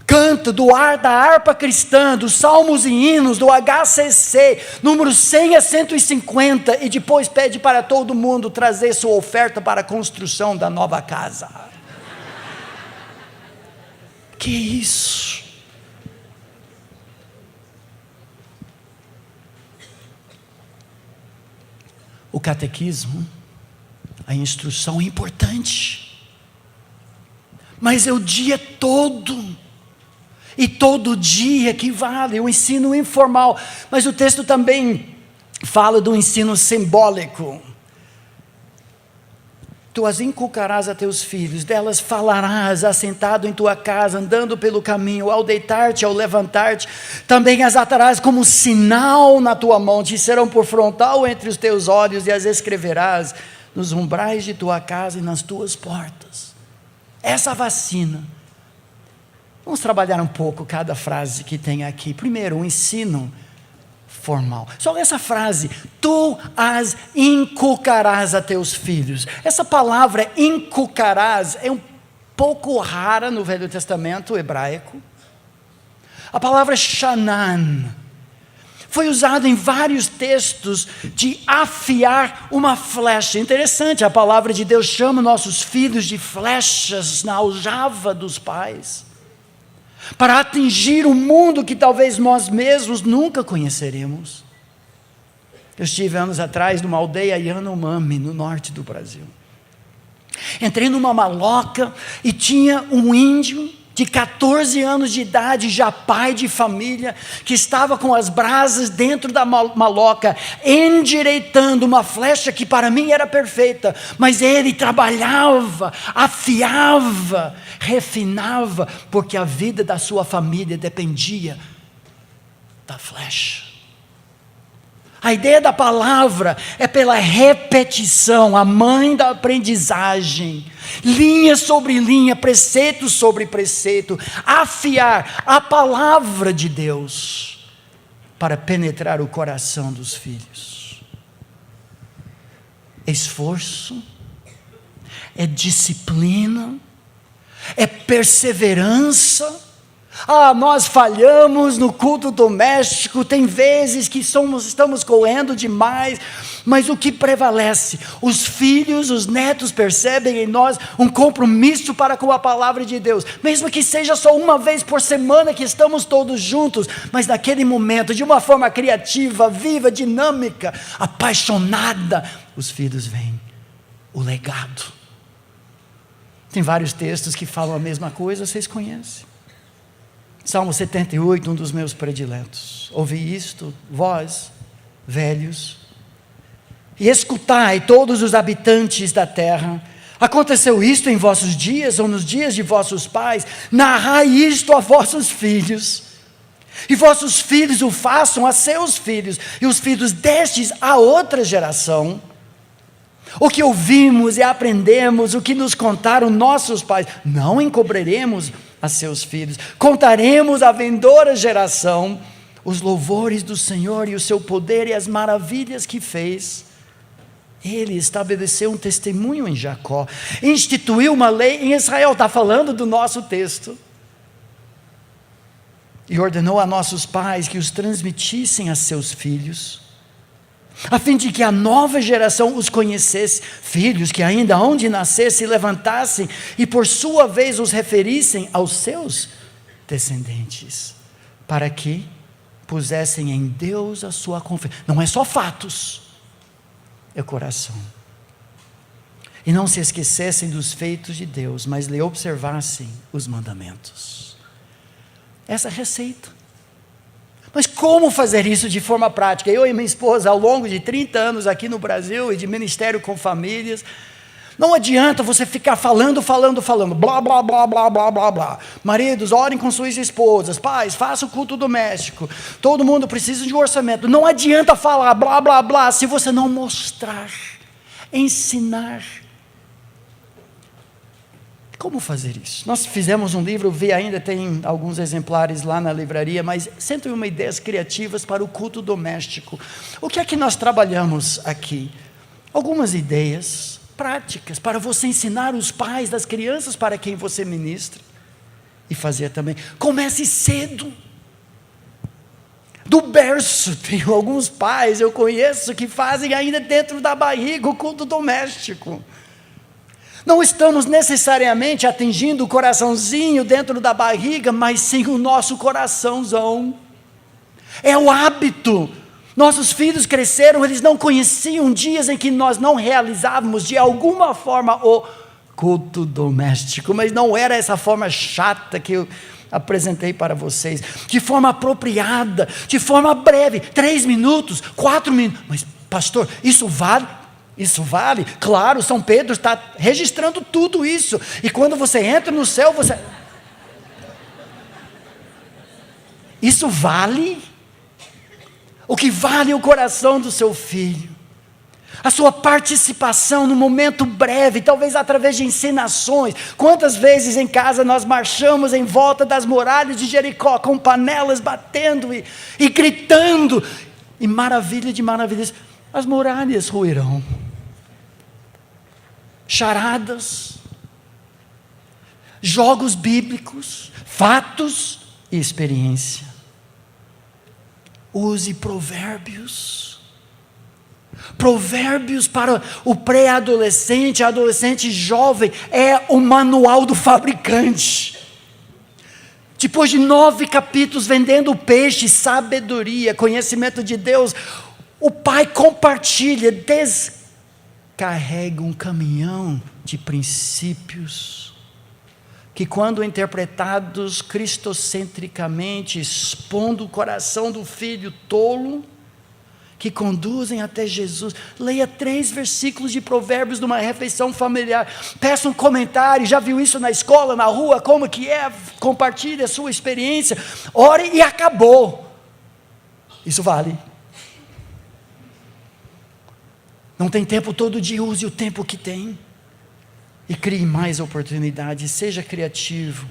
Canta da harpa cristã, dos salmos e hinos, do HCC, números 100 a 150, e depois pede para todo mundo trazer sua oferta para a construção da nova casa. que isso? O catequismo, a instrução é importante, mas é o dia todo, e todo dia que vale, o ensino informal. Mas o texto também fala do ensino simbólico. Tu as inculcarás a teus filhos, delas falarás, assentado em tua casa, andando pelo caminho, ao deitar-te, ao levantar-te, também as atarás como sinal na tua mão, te serão por frontal entre os teus olhos, e as escreverás nos umbrais de tua casa e nas tuas portas. Essa vacina. Vamos trabalhar um pouco cada frase que tem aqui. Primeiro, o ensino formal. Só essa frase, tu as inculcarás a teus filhos. Essa palavra inculcarás é um pouco rara no Velho Testamento hebraico. A palavra shanan foi usada em vários textos de afiar uma flecha. Interessante, a palavra de Deus chama nossos filhos de flechas na aljava dos pais, para atingir um mundo que talvez nós mesmos nunca conheceremos. Eu estive anos atrás numa aldeia Yanomami, no norte do Brasil. Entrei numa maloca e tinha um índio de 14 anos de idade, já pai de família, que estava com as brasas dentro da maloca, endireitando uma flecha que para mim era perfeita, mas ele trabalhava, afiava, refinava, porque a vida da sua família dependia da flecha. A ideia da palavra é pela repetição, a mãe da aprendizagem, linha sobre linha, preceito sobre preceito, afiar a palavra de Deus para penetrar o coração dos filhos. Esforço, é disciplina, é perseverança. Nós falhamos no culto doméstico, tem vezes que estamos correndo demais, mas o que prevalece? Os filhos, os netos percebem em nós um compromisso para com a palavra de Deus, mesmo que seja só uma vez por semana que estamos todos juntos, mas naquele momento, de uma forma criativa, viva, dinâmica, apaixonada, os filhos veem o legado. Tem vários textos que falam a mesma coisa, vocês conhecem. Salmo 78, um dos meus prediletos. Ouvi isto, vós, velhos, e escutai todos os habitantes da terra. Aconteceu isto em vossos dias, ou nos dias de vossos pais? Narrai isto a vossos filhos, e vossos filhos o façam a seus filhos, e os filhos destes a outra geração. O que ouvimos e aprendemos, o que nos contaram nossos pais, não encobriremos a seus filhos, contaremos à vindoura geração os louvores do Senhor e o seu poder e as maravilhas que fez. Ele estabeleceu um testemunho em Jacó, instituiu uma lei em Israel, está falando do nosso texto, e ordenou a nossos pais que os transmitissem a seus filhos, a fim de que a nova geração os conhecesse, filhos que ainda hão de nascer se levantassem e por sua vez os referissem aos seus descendentes, para que pusessem em Deus a sua confiança. Não é só fatos, é coração. E não se esquecessem dos feitos de Deus, mas lhe observassem os mandamentos. Essa é a receita. Mas como fazer isso de forma prática? Eu e minha esposa, ao longo de 30 anos aqui no Brasil e de ministério com famílias, não adianta você ficar falando, blá, blá, blá, blá, blá, blá, blá. Maridos, orem com suas esposas, pais, façam o culto doméstico, todo mundo precisa de um orçamento. Não adianta falar blá, blá, blá, se você não mostrar, ensinar. Como fazer isso? Nós fizemos um livro, ainda tem alguns exemplares lá na livraria, mas 101 ideias criativas para o culto doméstico. O que é que nós trabalhamos aqui? Algumas ideias práticas para você ensinar os pais das crianças para quem você ministra. E fazer também. Comece cedo. Do berço. Tem alguns pais, eu conheço, que fazem ainda dentro da barriga o culto doméstico. Não estamos necessariamente atingindo o coraçãozinho dentro da barriga, mas sim o nosso coraçãozão. É o hábito. Nossos filhos cresceram, eles não conheciam dias em que nós não realizávamos de alguma forma o culto doméstico, mas não era essa forma chata que eu apresentei para vocês, de forma apropriada, de forma breve, 3 minutos, 4 minutos, mas pastor, isso vale? Isso vale? Claro, São Pedro está registrando tudo isso, e quando você entra no céu, isso vale? O que vale é o coração do seu filho, a sua participação no momento breve, talvez através de encenações. Quantas vezes em casa nós marchamos em volta das muralhas de Jericó, com panelas batendo e gritando, e maravilha de maravilhas, as muralhas ruirão. Charadas, jogos bíblicos, fatos e experiência. Use provérbios. Provérbios para o pré-adolescente, adolescente jovem, é o manual do fabricante. Depois de 9 capítulos vendendo peixe, sabedoria, conhecimento de Deus, o pai compartilha, descarrega um caminhão de princípios, que quando interpretados cristocentricamente, expondo o coração do filho tolo, que conduzem até Jesus. Leia 3 versículos de Provérbios numa refeição familiar, peça um comentário, já viu isso na escola, na rua, como que é, compartilhe a sua experiência, ore e acabou. Isso vale. Não tem tempo todo dia, use o tempo que tem, e crie mais oportunidades, seja criativo.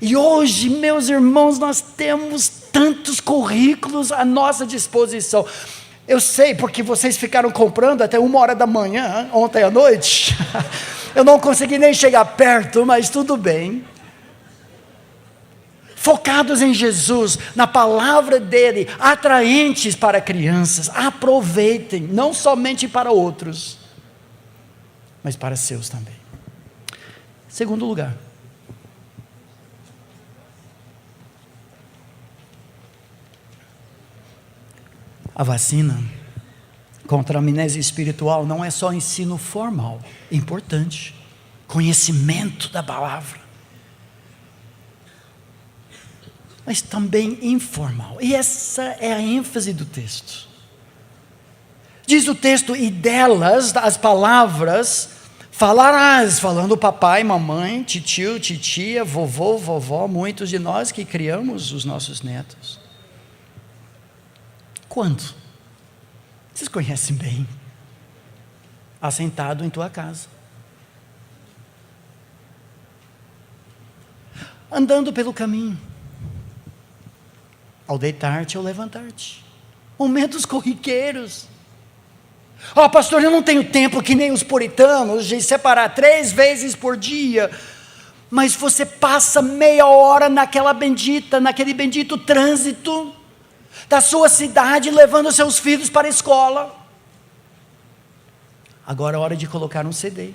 E hoje, meus irmãos, nós temos tantos currículos à nossa disposição. Eu sei, porque vocês ficaram comprando até 1h da manhã, ontem à noite. Eu não consegui nem chegar perto, mas tudo bem. Focados em Jesus, na palavra dele, atraentes para crianças. Aproveitem, não somente para outros, mas para seus também. Segundo lugar, a vacina contra a amnésia espiritual não é só ensino formal, importante, conhecimento da palavra, mas também informal, e essa é a ênfase do texto. Diz o texto, e delas, as palavras, falarás, falando papai, mamãe, titio, titia, vovô, vovó, muitos de nós que criamos os nossos netos. Quando? Vocês conhecem bem. Assentado em tua casa. Andando pelo caminho. Ao deitar-te ou levantar-te. Momentos corriqueiros. Pastor, eu não tenho tempo que nem os puritanos de separar 3 vezes por dia. Mas você passa meia hora naquele bendito trânsito da sua cidade, levando seus filhos para a escola. Agora é hora de colocar um CD,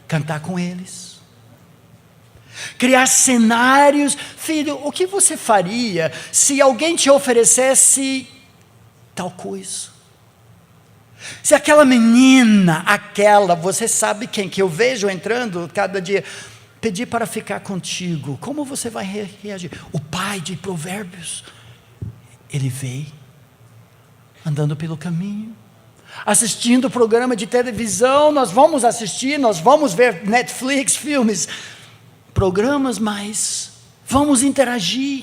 cantar com eles, criar cenários. Filho, o que você faria se alguém te oferecesse tal coisa? Se aquela menina, você sabe quem, que eu vejo entrando cada dia, pedir para ficar contigo, como você vai reagir? O pai de Provérbios, ele veio, andando pelo caminho, assistindo o programa de televisão. Nós vamos assistir, nós vamos ver Netflix, filmes, programas, mas vamos interagir,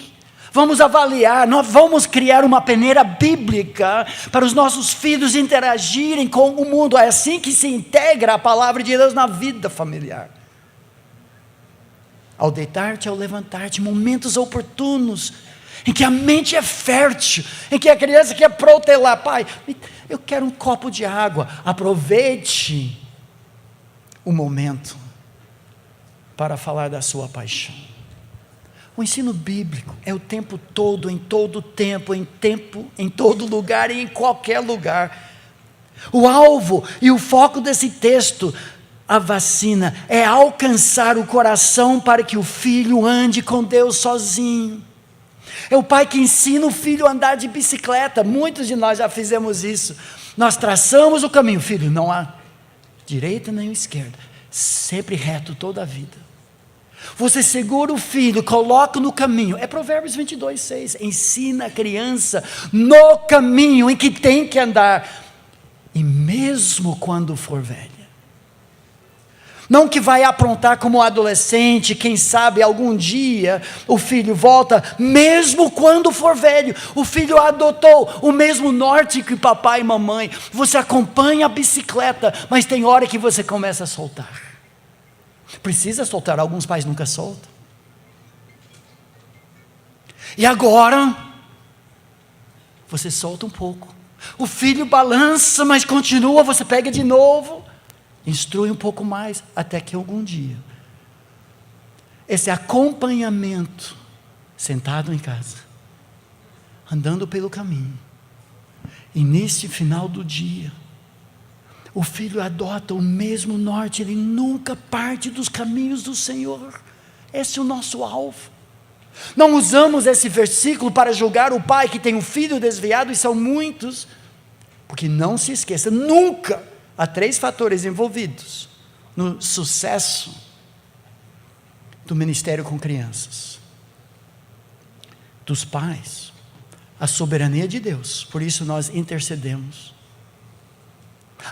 vamos avaliar, nós vamos criar uma peneira bíblica para os nossos filhos interagirem com o mundo. É assim que se integra a palavra de Deus na vida familiar. Ao deitar-te, ao levantar-te, momentos oportunos, em que a mente é fértil, em que a criança quer protelar. Pai, eu quero um copo de água. Aproveite o momento para falar da sua paixão. O ensino bíblico é o tempo todo, em todo tempo, em todo lugar e em qualquer lugar. O alvo e o foco desse texto a vacina é alcançar o coração para que o filho ande com Deus sozinho. É o pai que ensina o filho a andar de bicicleta. Muitos de nós já fizemos isso. Nós traçamos o caminho, filho, não há direita nem esquerda, sempre reto toda a vida. Você segura o filho, coloca no caminho. É Provérbios 22:6. Ensina a criança no caminho em que tem que andar, e mesmo quando for velha. Não que vai aprontar como adolescente, quem sabe algum dia o filho volta, mesmo quando for velho. O filho adotou o mesmo norte que papai e mamãe. Você acompanha a bicicleta, mas tem hora que você começa a soltar. Precisa soltar, alguns pais nunca soltam. E agora, você solta um pouco. O filho balança, mas continua, você pega de novo. Instrui um pouco mais, até que algum dia, esse acompanhamento, sentado em casa, andando pelo caminho, e nesse final do dia, o filho adota o mesmo norte, ele nunca parte dos caminhos do Senhor. Esse é o nosso alvo. Não usamos esse versículo para julgar o pai que tem um filho desviado, e são muitos, porque não se esqueça, nunca há 3 fatores envolvidos no sucesso do ministério com crianças: dos pais, a soberania de Deus, por isso nós intercedemos,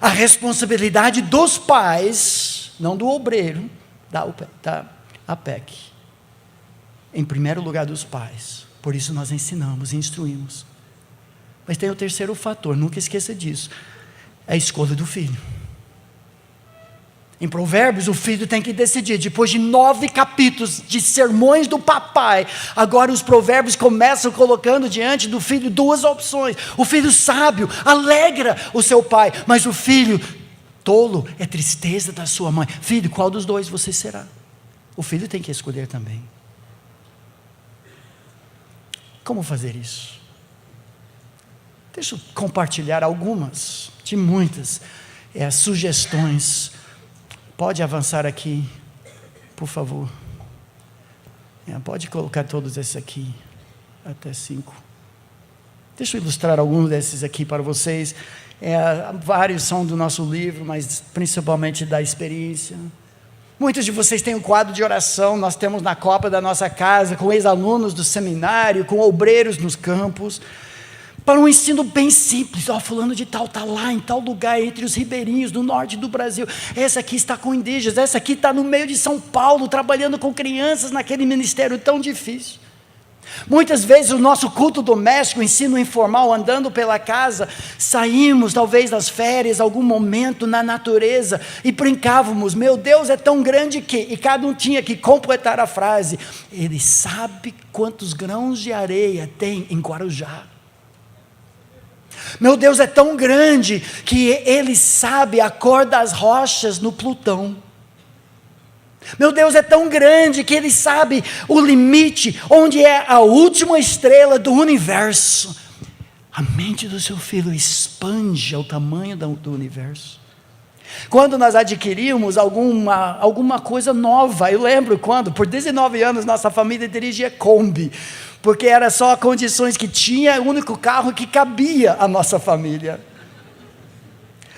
a responsabilidade dos pais, não do obreiro, da APEC, em primeiro lugar dos pais, por isso nós ensinamos e instruímos. Mas tem o terceiro fator, nunca esqueça disso, é a escolha do filho. Em Provérbios, o filho tem que decidir. Depois de 9 capítulos de sermões do papai, agora os provérbios começam colocando diante do filho 2 opções. O filho sábio alegra o seu pai, mas o filho tolo é tristeza da sua mãe. Filho, qual dos 2 você será? O filho tem que escolher também. Como fazer isso? Deixa eu compartilhar algumas de muitas sugestões. Pode avançar aqui, por favor. Pode colocar todos esses aqui, até 5. Deixa eu ilustrar alguns desses aqui para vocês. Vários são do nosso livro, mas principalmente da experiência. Muitos de vocês têm um quadro de oração, nós temos na copa da nossa casa, com ex-alunos do seminário, com obreiros nos campos, para um ensino bem simples. Fulano de tal está lá em tal lugar, entre os ribeirinhos do norte do Brasil, essa aqui está com indígenas, essa aqui está no meio de São Paulo, trabalhando com crianças naquele ministério tão difícil. Muitas vezes o nosso culto doméstico, ensino informal, andando pela casa, saímos talvez das férias, algum momento na natureza, e brincávamos, meu Deus é tão grande que, e cada um tinha que completar a frase, Ele sabe quantos grãos de areia tem em Guarujá. Meu Deus é tão grande que Ele sabe a cor das rochas no Plutão. Meu Deus é tão grande que Ele sabe o limite, onde é a última estrela do universo. A mente do seu filho expande ao tamanho do universo. Quando nós adquirimos alguma coisa nova, eu lembro quando, por 19 anos, nossa família dirigia Kombi, porque era só condições que tinha, o único carro que cabia à nossa família.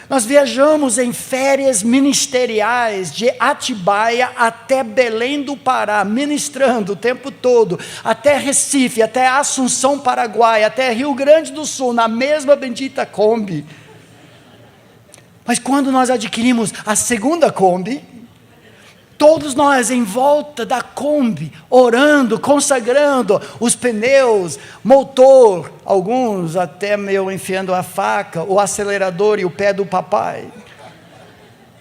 Nós viajamos em férias ministeriais de Atibaia até Belém do Pará, ministrando o tempo todo, até Recife, até Assunção, Paraguai, até Rio Grande do Sul, na mesma bendita Kombi. Mas quando nós adquirimos a segunda Kombi, todos nós em volta da Kombi, orando, consagrando os pneus, motor, alguns até meio enfiando a faca, o acelerador e o pé do papai.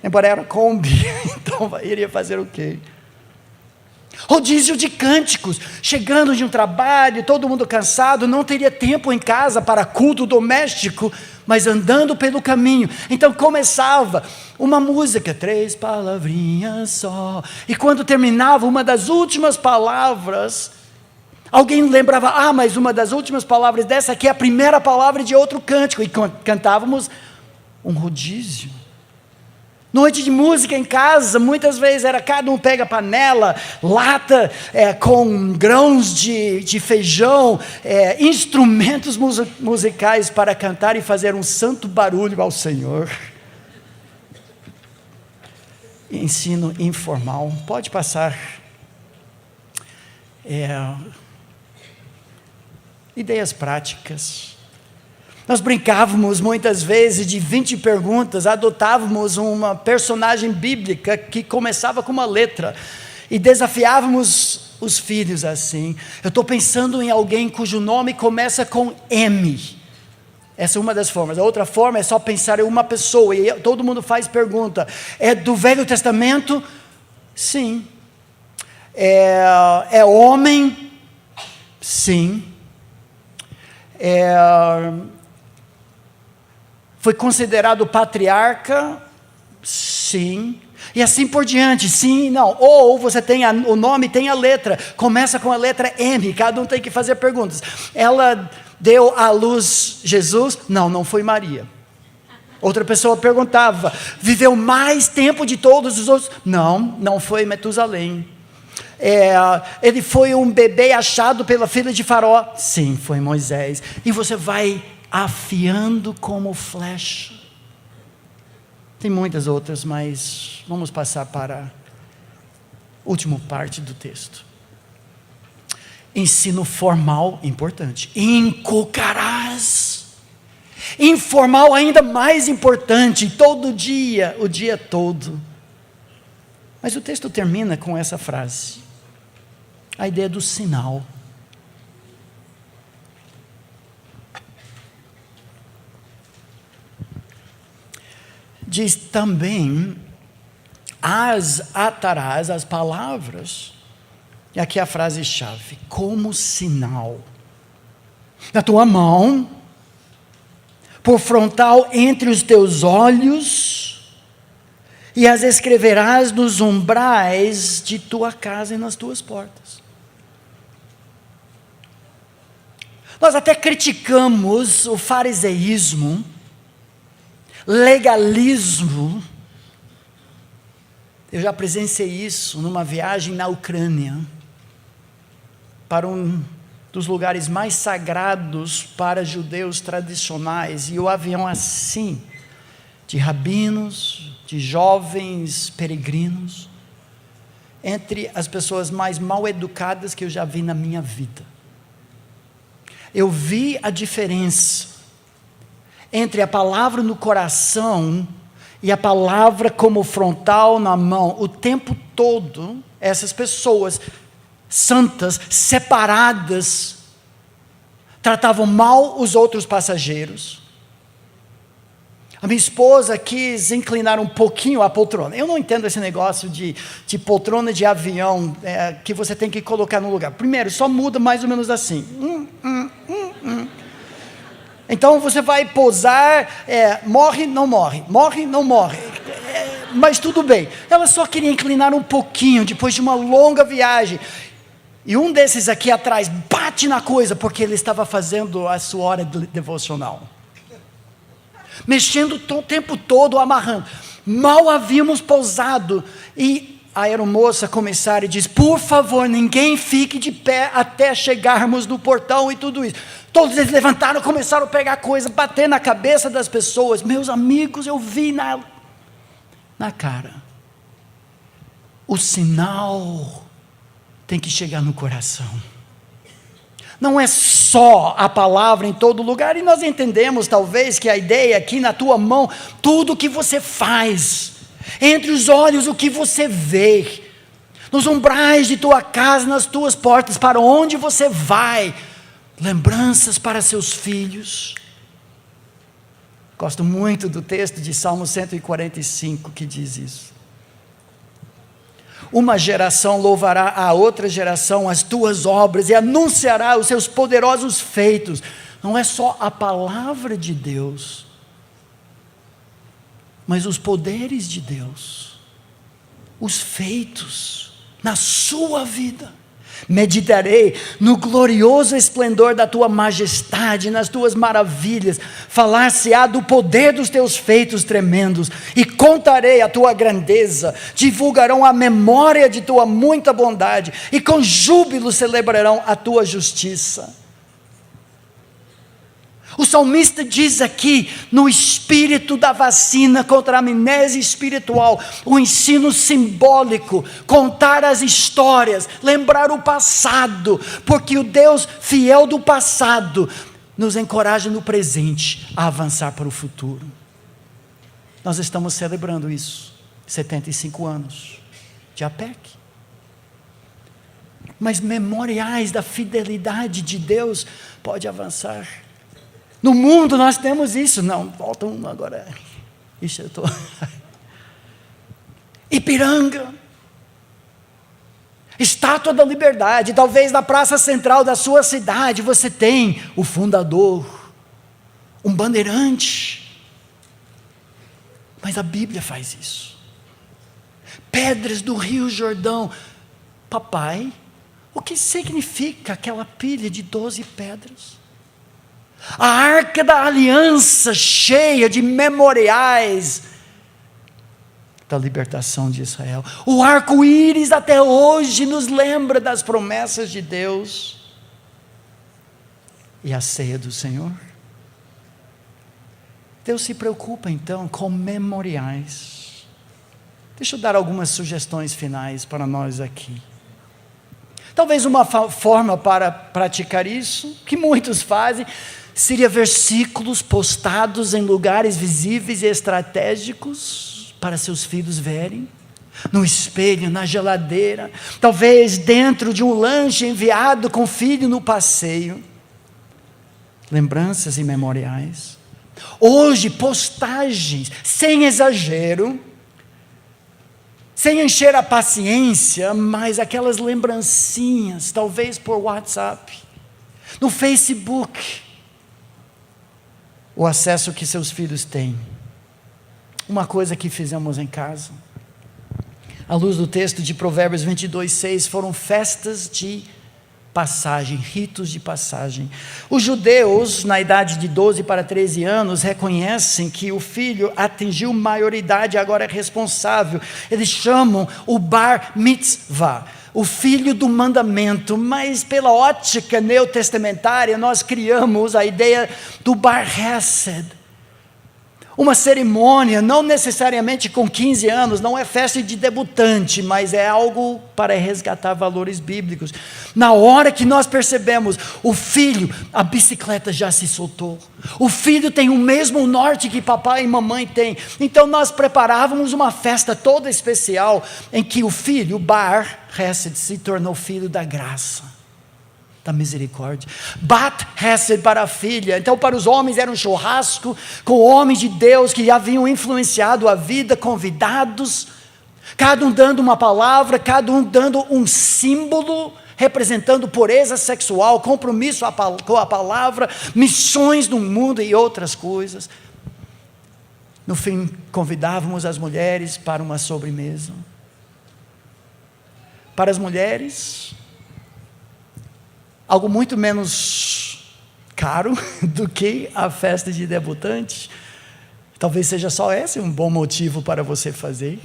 Embora era Kombi, então iria fazer o quê? Rodízio de cânticos, chegando de um trabalho, todo mundo cansado, não teria tempo em casa para culto doméstico, mas andando pelo caminho. Então começava uma música, 3 palavrinhas só, e quando terminava uma das últimas palavras, alguém lembrava, mas uma das últimas palavras dessa aqui é a primeira palavra de outro cântico, e cantávamos um rodízio. Noite de música em casa, muitas vezes era cada um pega panela, lata com grãos de feijão, instrumentos musicais para cantar e fazer um santo barulho ao Senhor. Ensino informal, pode passar. Ideias práticas. Nós brincávamos muitas vezes de 20 perguntas, adotávamos uma personagem bíblica que começava com uma letra e desafiávamos os filhos assim. Eu estou pensando em alguém cujo nome começa com M. Essa é uma das formas. A outra forma é só pensar em uma pessoa e todo mundo faz pergunta. É do Velho Testamento? Sim. É homem? Sim. Foi considerado patriarca? Sim. E assim por diante, sim, não. Ou você tem o nome, tem a letra, começa com a letra M, cada um tem que fazer perguntas. Ela deu à luz Jesus? Não, não foi Maria. Outra pessoa perguntava, viveu mais tempo de todos os outros? Não, não foi Metusalém. Ele foi um bebê achado pela filha de Faraó? Sim, foi Moisés. E você vai afiando como flecha. Tem muitas outras, mas vamos passar para a última parte do texto. Ensino formal, importante. Inculcarás. Informal, ainda mais importante, todo dia, o dia todo. Mas o texto termina com essa frase. A ideia do sinal. Diz também, as atarás, as palavras, e aqui a frase-chave, como sinal, na tua mão, por frontal entre os teus olhos, e as escreverás nos umbrais de tua casa e nas tuas portas. Nós até criticamos o fariseísmo, legalismo. Eu já presenciei isso numa viagem na Ucrânia, para um dos lugares mais sagrados para judeus tradicionais, e o avião assim, de rabinos, de jovens peregrinos, entre as pessoas mais mal educadas que eu já vi na minha vida. Eu vi a diferença entre a palavra no coração e a palavra como frontal na mão. O tempo todo, essas pessoas santas, separadas, tratavam mal os outros passageiros. A minha esposa quis inclinar um pouquinho a poltrona. Eu não entendo esse negócio de poltrona de avião, que você tem que colocar no lugar. Primeiro, só muda mais ou menos assim. Então você vai pousar, morre, não morre, mas tudo bem. Ela só queria inclinar um pouquinho, depois de uma longa viagem, e um desses aqui atrás bate na coisa, porque ele estava fazendo a sua hora devocional, mexendo o tempo todo, amarrando. Mal havíamos pousado, e a aeromoça comissária diz, por favor, ninguém fique de pé até chegarmos no portão e tudo isso. Todos eles levantaram, começaram a pegar coisa, bater na cabeça das pessoas. Meus amigos, eu vi na cara. O sinal tem que chegar no coração. Não é só a palavra em todo lugar, e nós entendemos talvez que a ideia aqui na tua mão, tudo o que você faz, entre os olhos o que você vê, nos umbrais de tua casa, nas tuas portas, para onde você vai, lembranças para seus filhos. Gosto muito do texto de Salmo 145 que diz isso. Uma geração louvará a outra geração as tuas obras e anunciará os seus poderosos feitos. Não é só a palavra de Deus, mas os poderes de Deus, os feitos na sua vida, Meditarei no glorioso esplendor da tua majestade, nas tuas maravilhas. Falar-se-á do poder dos teus feitos tremendos, e contarei a tua grandeza. Divulgarão a memória de tua muita bondade, e com júbilo celebrarão a tua justiça. O salmista diz aqui, no espírito da vacina contra a amnésia espiritual, o ensino simbólico, contar as histórias, lembrar o passado, porque o Deus fiel do passado nos encoraja no presente a avançar para o futuro. Nós estamos celebrando isso, 75 anos de APEC. Mas memoriais da fidelidade de Deus pode avançar. No mundo nós temos isso. Não, falta um agora. Ixi, eu estou... Ipiranga. Estátua da Liberdade. Talvez na praça central da sua cidade você tem o fundador, um bandeirante. Mas a Bíblia faz isso. Pedras do Rio Jordão. Papai, o que significa aquela pilha de 12 pedras? A Arca da Aliança cheia de memoriais da libertação de Israel. O arco-íris até hoje nos lembra das promessas de Deus. E a ceia do Senhor. Deus se preocupa então com memoriais. Deixa eu dar algumas sugestões finais para nós aqui. Talvez uma forma para praticar isso, que muitos fazem, seria versículos postados em lugares visíveis e estratégicos para seus filhos verem, no espelho, na geladeira, talvez dentro de um lanche enviado com o filho no passeio. Lembranças e memoriais. Hoje, postagens, sem exagero, sem encher a paciência, mas aquelas lembrancinhas, talvez por WhatsApp, no Facebook, o acesso que seus filhos têm. Uma coisa que fizemos em casa, à luz do texto de Provérbios 22:6, foram festas de passagem, ritos de passagem. Os judeus, na idade de 12 para 13 anos, reconhecem que o filho atingiu maioridade, agora é responsável. Eles chamam o bar mitzvah, o filho do mandamento, mas pela ótica neotestamentária, nós criamos a ideia do bar hesed. Uma cerimônia, não necessariamente com 15 anos, não é festa de debutante, mas é algo para resgatar valores bíblicos. Na hora que nós percebemos, o filho, a bicicleta já se soltou. O filho tem o mesmo norte que papai e mamãe têm. Então nós preparávamos uma festa toda especial, em que o filho, Bar Hesed, se tornou filho da graça, da misericórdia. Bat Hesed para a filha. Então para os homens era um churrasco com homens de Deus que haviam influenciado a vida, convidados, cada um dando uma palavra, cada um dando um símbolo representando pureza sexual, compromisso com a palavra, missões no mundo e outras coisas. No fim, convidávamos as mulheres para uma sobremesa. Para as mulheres, algo muito menos caro do que a festa de debutante. Talvez seja só esse um bom motivo para você fazer,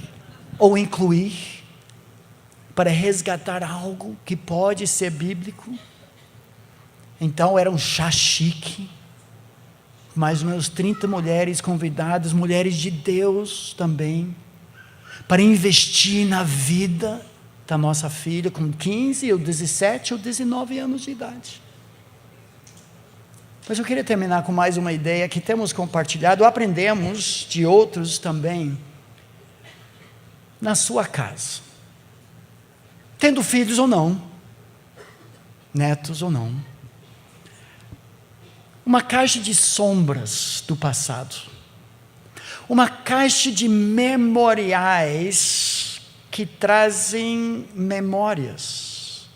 ou incluir, para resgatar algo que pode ser bíblico. Então era um chá chique, mais ou menos 30 mulheres convidadas, mulheres de Deus também, para investir na vida da nossa filha com 15, ou 17, ou 19 anos de idade. Mas eu queria terminar com mais uma ideia que temos compartilhado, aprendemos de outros também, na sua casa, tendo filhos ou não, netos ou não, uma caixa de sombras do passado, uma caixa de memoriais que trazem memórias,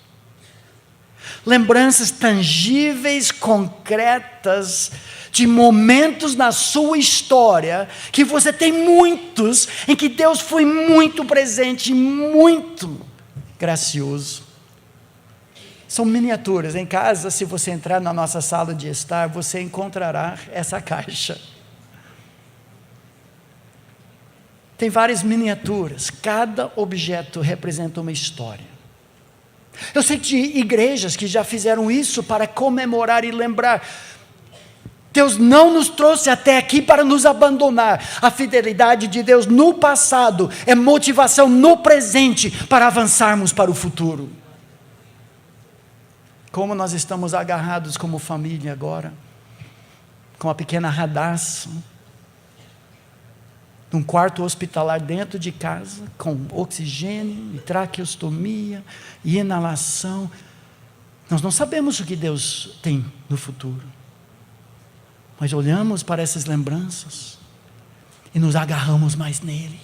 lembranças tangíveis, concretas, de momentos na sua história, que você tem muitos, em que Deus foi muito presente, muito gracioso. São miniaturas. Em casa, se você entrar na nossa sala de estar, você encontrará essa caixa. Tem várias miniaturas. Cada objeto representa uma história. Eu sei de igrejas que já fizeram isso para comemorar e lembrar. Deus não nos trouxe até aqui para nos abandonar. A fidelidade de Deus no passado é motivação no presente para avançarmos para o futuro. Como nós estamos agarrados como família agora, com a pequena Radassa, num quarto hospitalar dentro de casa, com oxigênio, e traqueostomia, e inalação. Nós não sabemos o que Deus tem no futuro, mas olhamos para essas lembranças e nos agarramos mais nele.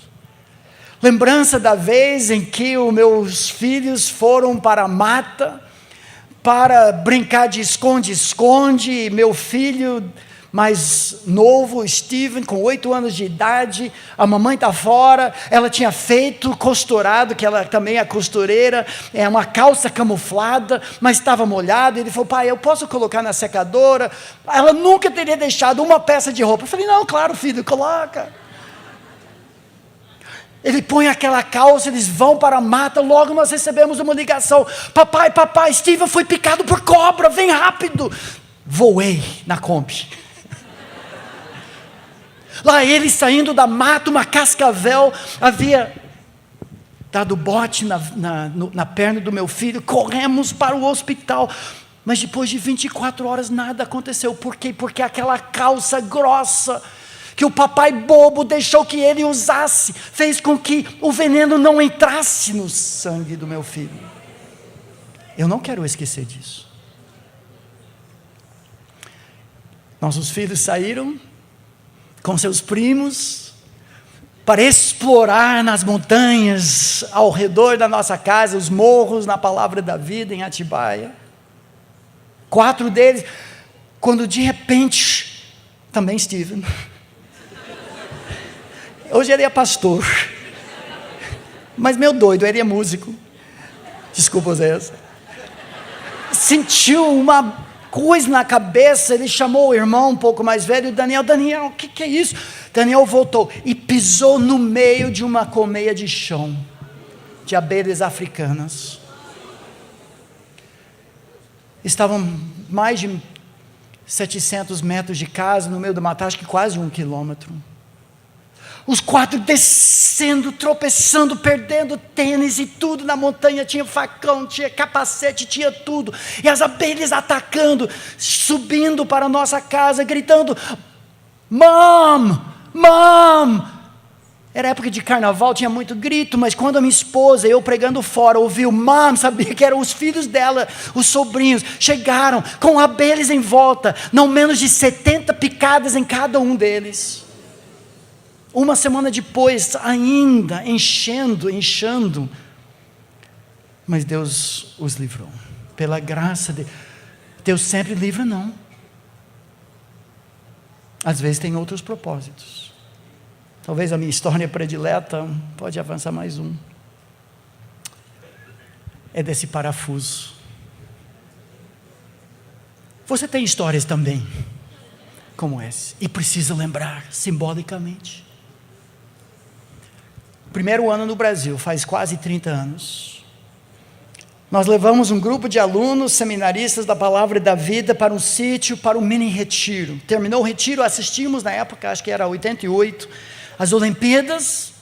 Lembrança da vez em que os meus filhos foram para a mata, para brincar de esconde-esconde. Meu filho mais novo, Steven, com 8 anos de idade, a mamãe está fora, ela tinha feito, costurado, que ela também é costureira, uma calça camuflada, mas estava molhada. Ele falou: pai, eu posso colocar na secadora? Ela nunca teria deixado uma peça de roupa. Eu falei: não, claro, filho, coloca. Ele põe aquela calça, eles vão para a mata. Logo nós recebemos uma ligação: papai, Steven foi picado por cobra, vem rápido. Voei na Kombi. Lá ele saindo da mata, uma cascavel havia dado bote na perna do meu filho. Corremos para o hospital, mas depois de 24 horas nada aconteceu. Por quê? Porque aquela calça grossa que o papai bobo deixou que ele usasse, fez com que o veneno não entrasse no sangue do meu filho. Eu não quero esquecer disso. Nossos filhos saíram com seus primos para explorar nas montanhas ao redor da nossa casa, os morros na Palavra da Vida em Atibaia. 4 deles, quando de repente, também Steven, hoje ele é pastor, mas meu doido, ele é músico, desculpa Zé, sentiu uma coisa na cabeça. Ele chamou o irmão um pouco mais velho, Daniel, o que é isso? Daniel voltou e pisou no meio de uma colmeia de chão, de abelhas africanas. Estavam mais de 700 metros de casa, no meio da mata, acho que quase 1 quilômetro. Os 4 descendo, tropeçando, perdendo tênis e tudo na montanha. Tinha facão, tinha capacete, tinha tudo. E as abelhas atacando, subindo para a nossa casa, gritando: Mom! Mom! Era época de carnaval, tinha muito grito, mas quando a minha esposa, eu pregando fora, ouviu Mom, sabia que eram os filhos dela, os sobrinhos, chegaram com abelhas em volta, não menos de 70 picadas em cada um deles. Uma semana depois, ainda inchando, mas Deus os livrou, pela graça de Deus. Sempre livra, não, às vezes tem outros propósitos. Talvez a minha história predileta, pode avançar mais um, é desse parafuso. Você tem histórias também como essa, e precisa lembrar simbolicamente. Primeiro ano no Brasil, faz quase 30 anos, nós levamos um grupo de alunos, seminaristas da Palavra da Vida, para um sítio, para um mini retiro. Terminou o retiro, assistimos na época, acho que era 88, as Olimpíadas,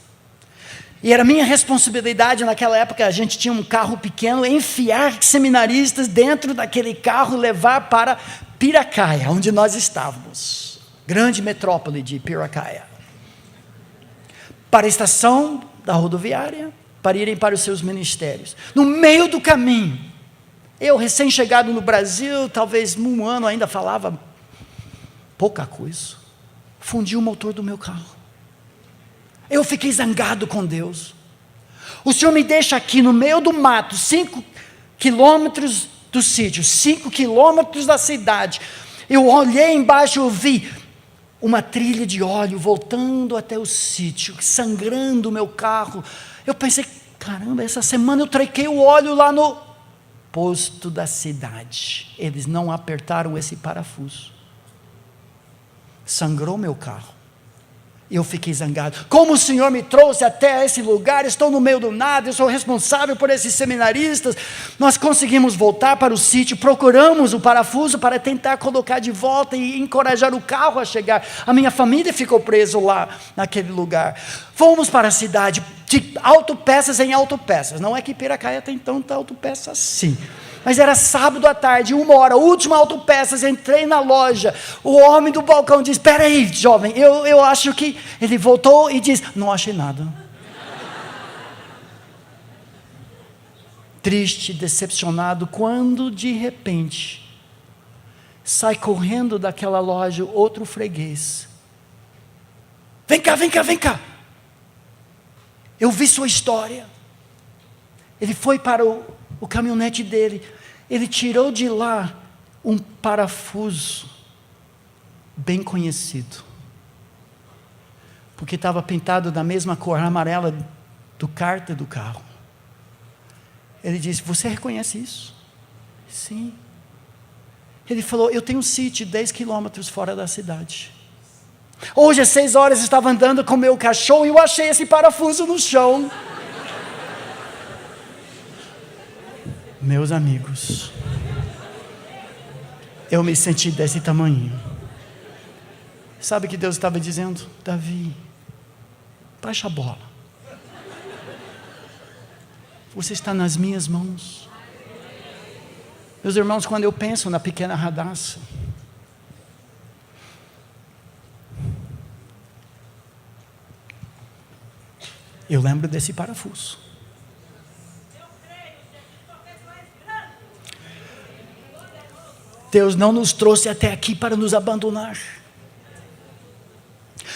e era minha responsabilidade naquela época. A gente tinha um carro pequeno, enfiar seminaristas dentro daquele carro e levar para Piracaia, onde nós estávamos, grande metrópole de Piracaia, para a estação da rodoviária, para irem para os seus ministérios. No meio do caminho, eu recém-chegado no Brasil, talvez 1 ano, ainda falava pouca coisa, fundi o motor do meu carro. Eu fiquei zangado com Deus. O Senhor me deixa aqui no meio do mato, 5 quilômetros do sítio, 5 quilômetros da cidade. Eu olhei embaixo, eu vi uma trilha de óleo voltando até o sítio, sangrando o meu carro. Eu pensei: caramba, essa semana eu troquei o óleo lá no posto da cidade. Eles não apertaram esse parafuso. Sangrou meu carro. Eu fiquei zangado. Como o Senhor me trouxe até esse lugar? Estou no meio do nada, eu sou responsável por esses seminaristas. Nós conseguimos voltar para o sítio, procuramos o parafuso para tentar colocar de volta e encorajar o carro a chegar. A minha família ficou presa lá, naquele lugar. Fomos para a cidade, de autopeças em autopeças. Não é que Piracaia tem tanta autopeça assim. Mas era sábado à tarde, 1h, última autopeças, entrei na loja, o homem do balcão disse, espera aí jovem, eu acho que, ele voltou e disse, não achei nada. Triste, decepcionado, quando de repente, sai correndo daquela loja outro freguês. Vem cá, vem cá, vem cá. Eu vi sua história. Ele foi para o caminhonete dele, ele tirou de lá um parafuso bem conhecido, porque estava pintado da mesma cor amarela do cárter do carro. Ele disse, você reconhece isso? Sim. Ele falou, eu tenho um sítio 10 quilômetros fora da cidade. Hoje às 6h estava andando com meu cachorro e eu achei esse parafuso no chão. Meus amigos, eu me senti desse tamanho. Sabe o que Deus estava dizendo? Davi, baixa a bola. Você está nas minhas mãos. Meus irmãos, quando eu penso na pequena Radassa, eu lembro desse parafuso. Deus não nos trouxe até aqui para nos abandonar.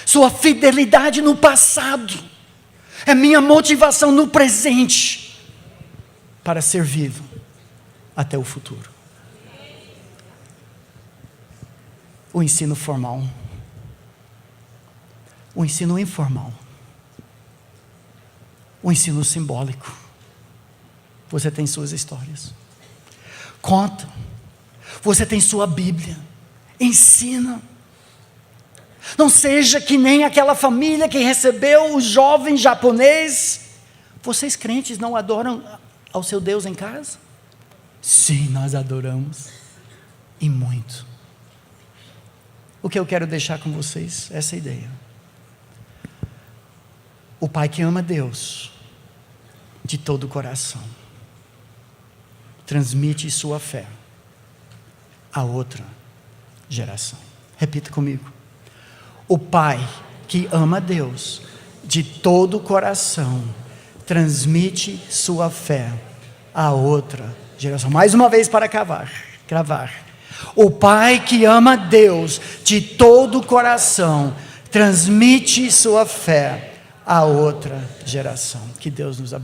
Sua fidelidade no passado é minha motivação no presente para servi-lo até o futuro. O ensino formal, o ensino informal, o ensino simbólico. Você tem suas histórias. Conta. Você tem sua Bíblia, ensina. Não seja que nem aquela família que recebeu o jovem japonês. Vocês crentes não adoram ao seu Deus em casa? Sim, nós adoramos, e muito. O que eu quero deixar com vocês, essa ideia. O pai que ama Deus, de todo o coração, transmite sua fé a outra geração. Repita comigo. O pai que ama Deus de todo o coração transmite sua fé a outra geração. Mais uma vez para cravar. O pai que ama Deus de todo o coração transmite sua fé a outra geração. Que Deus nos abençoe.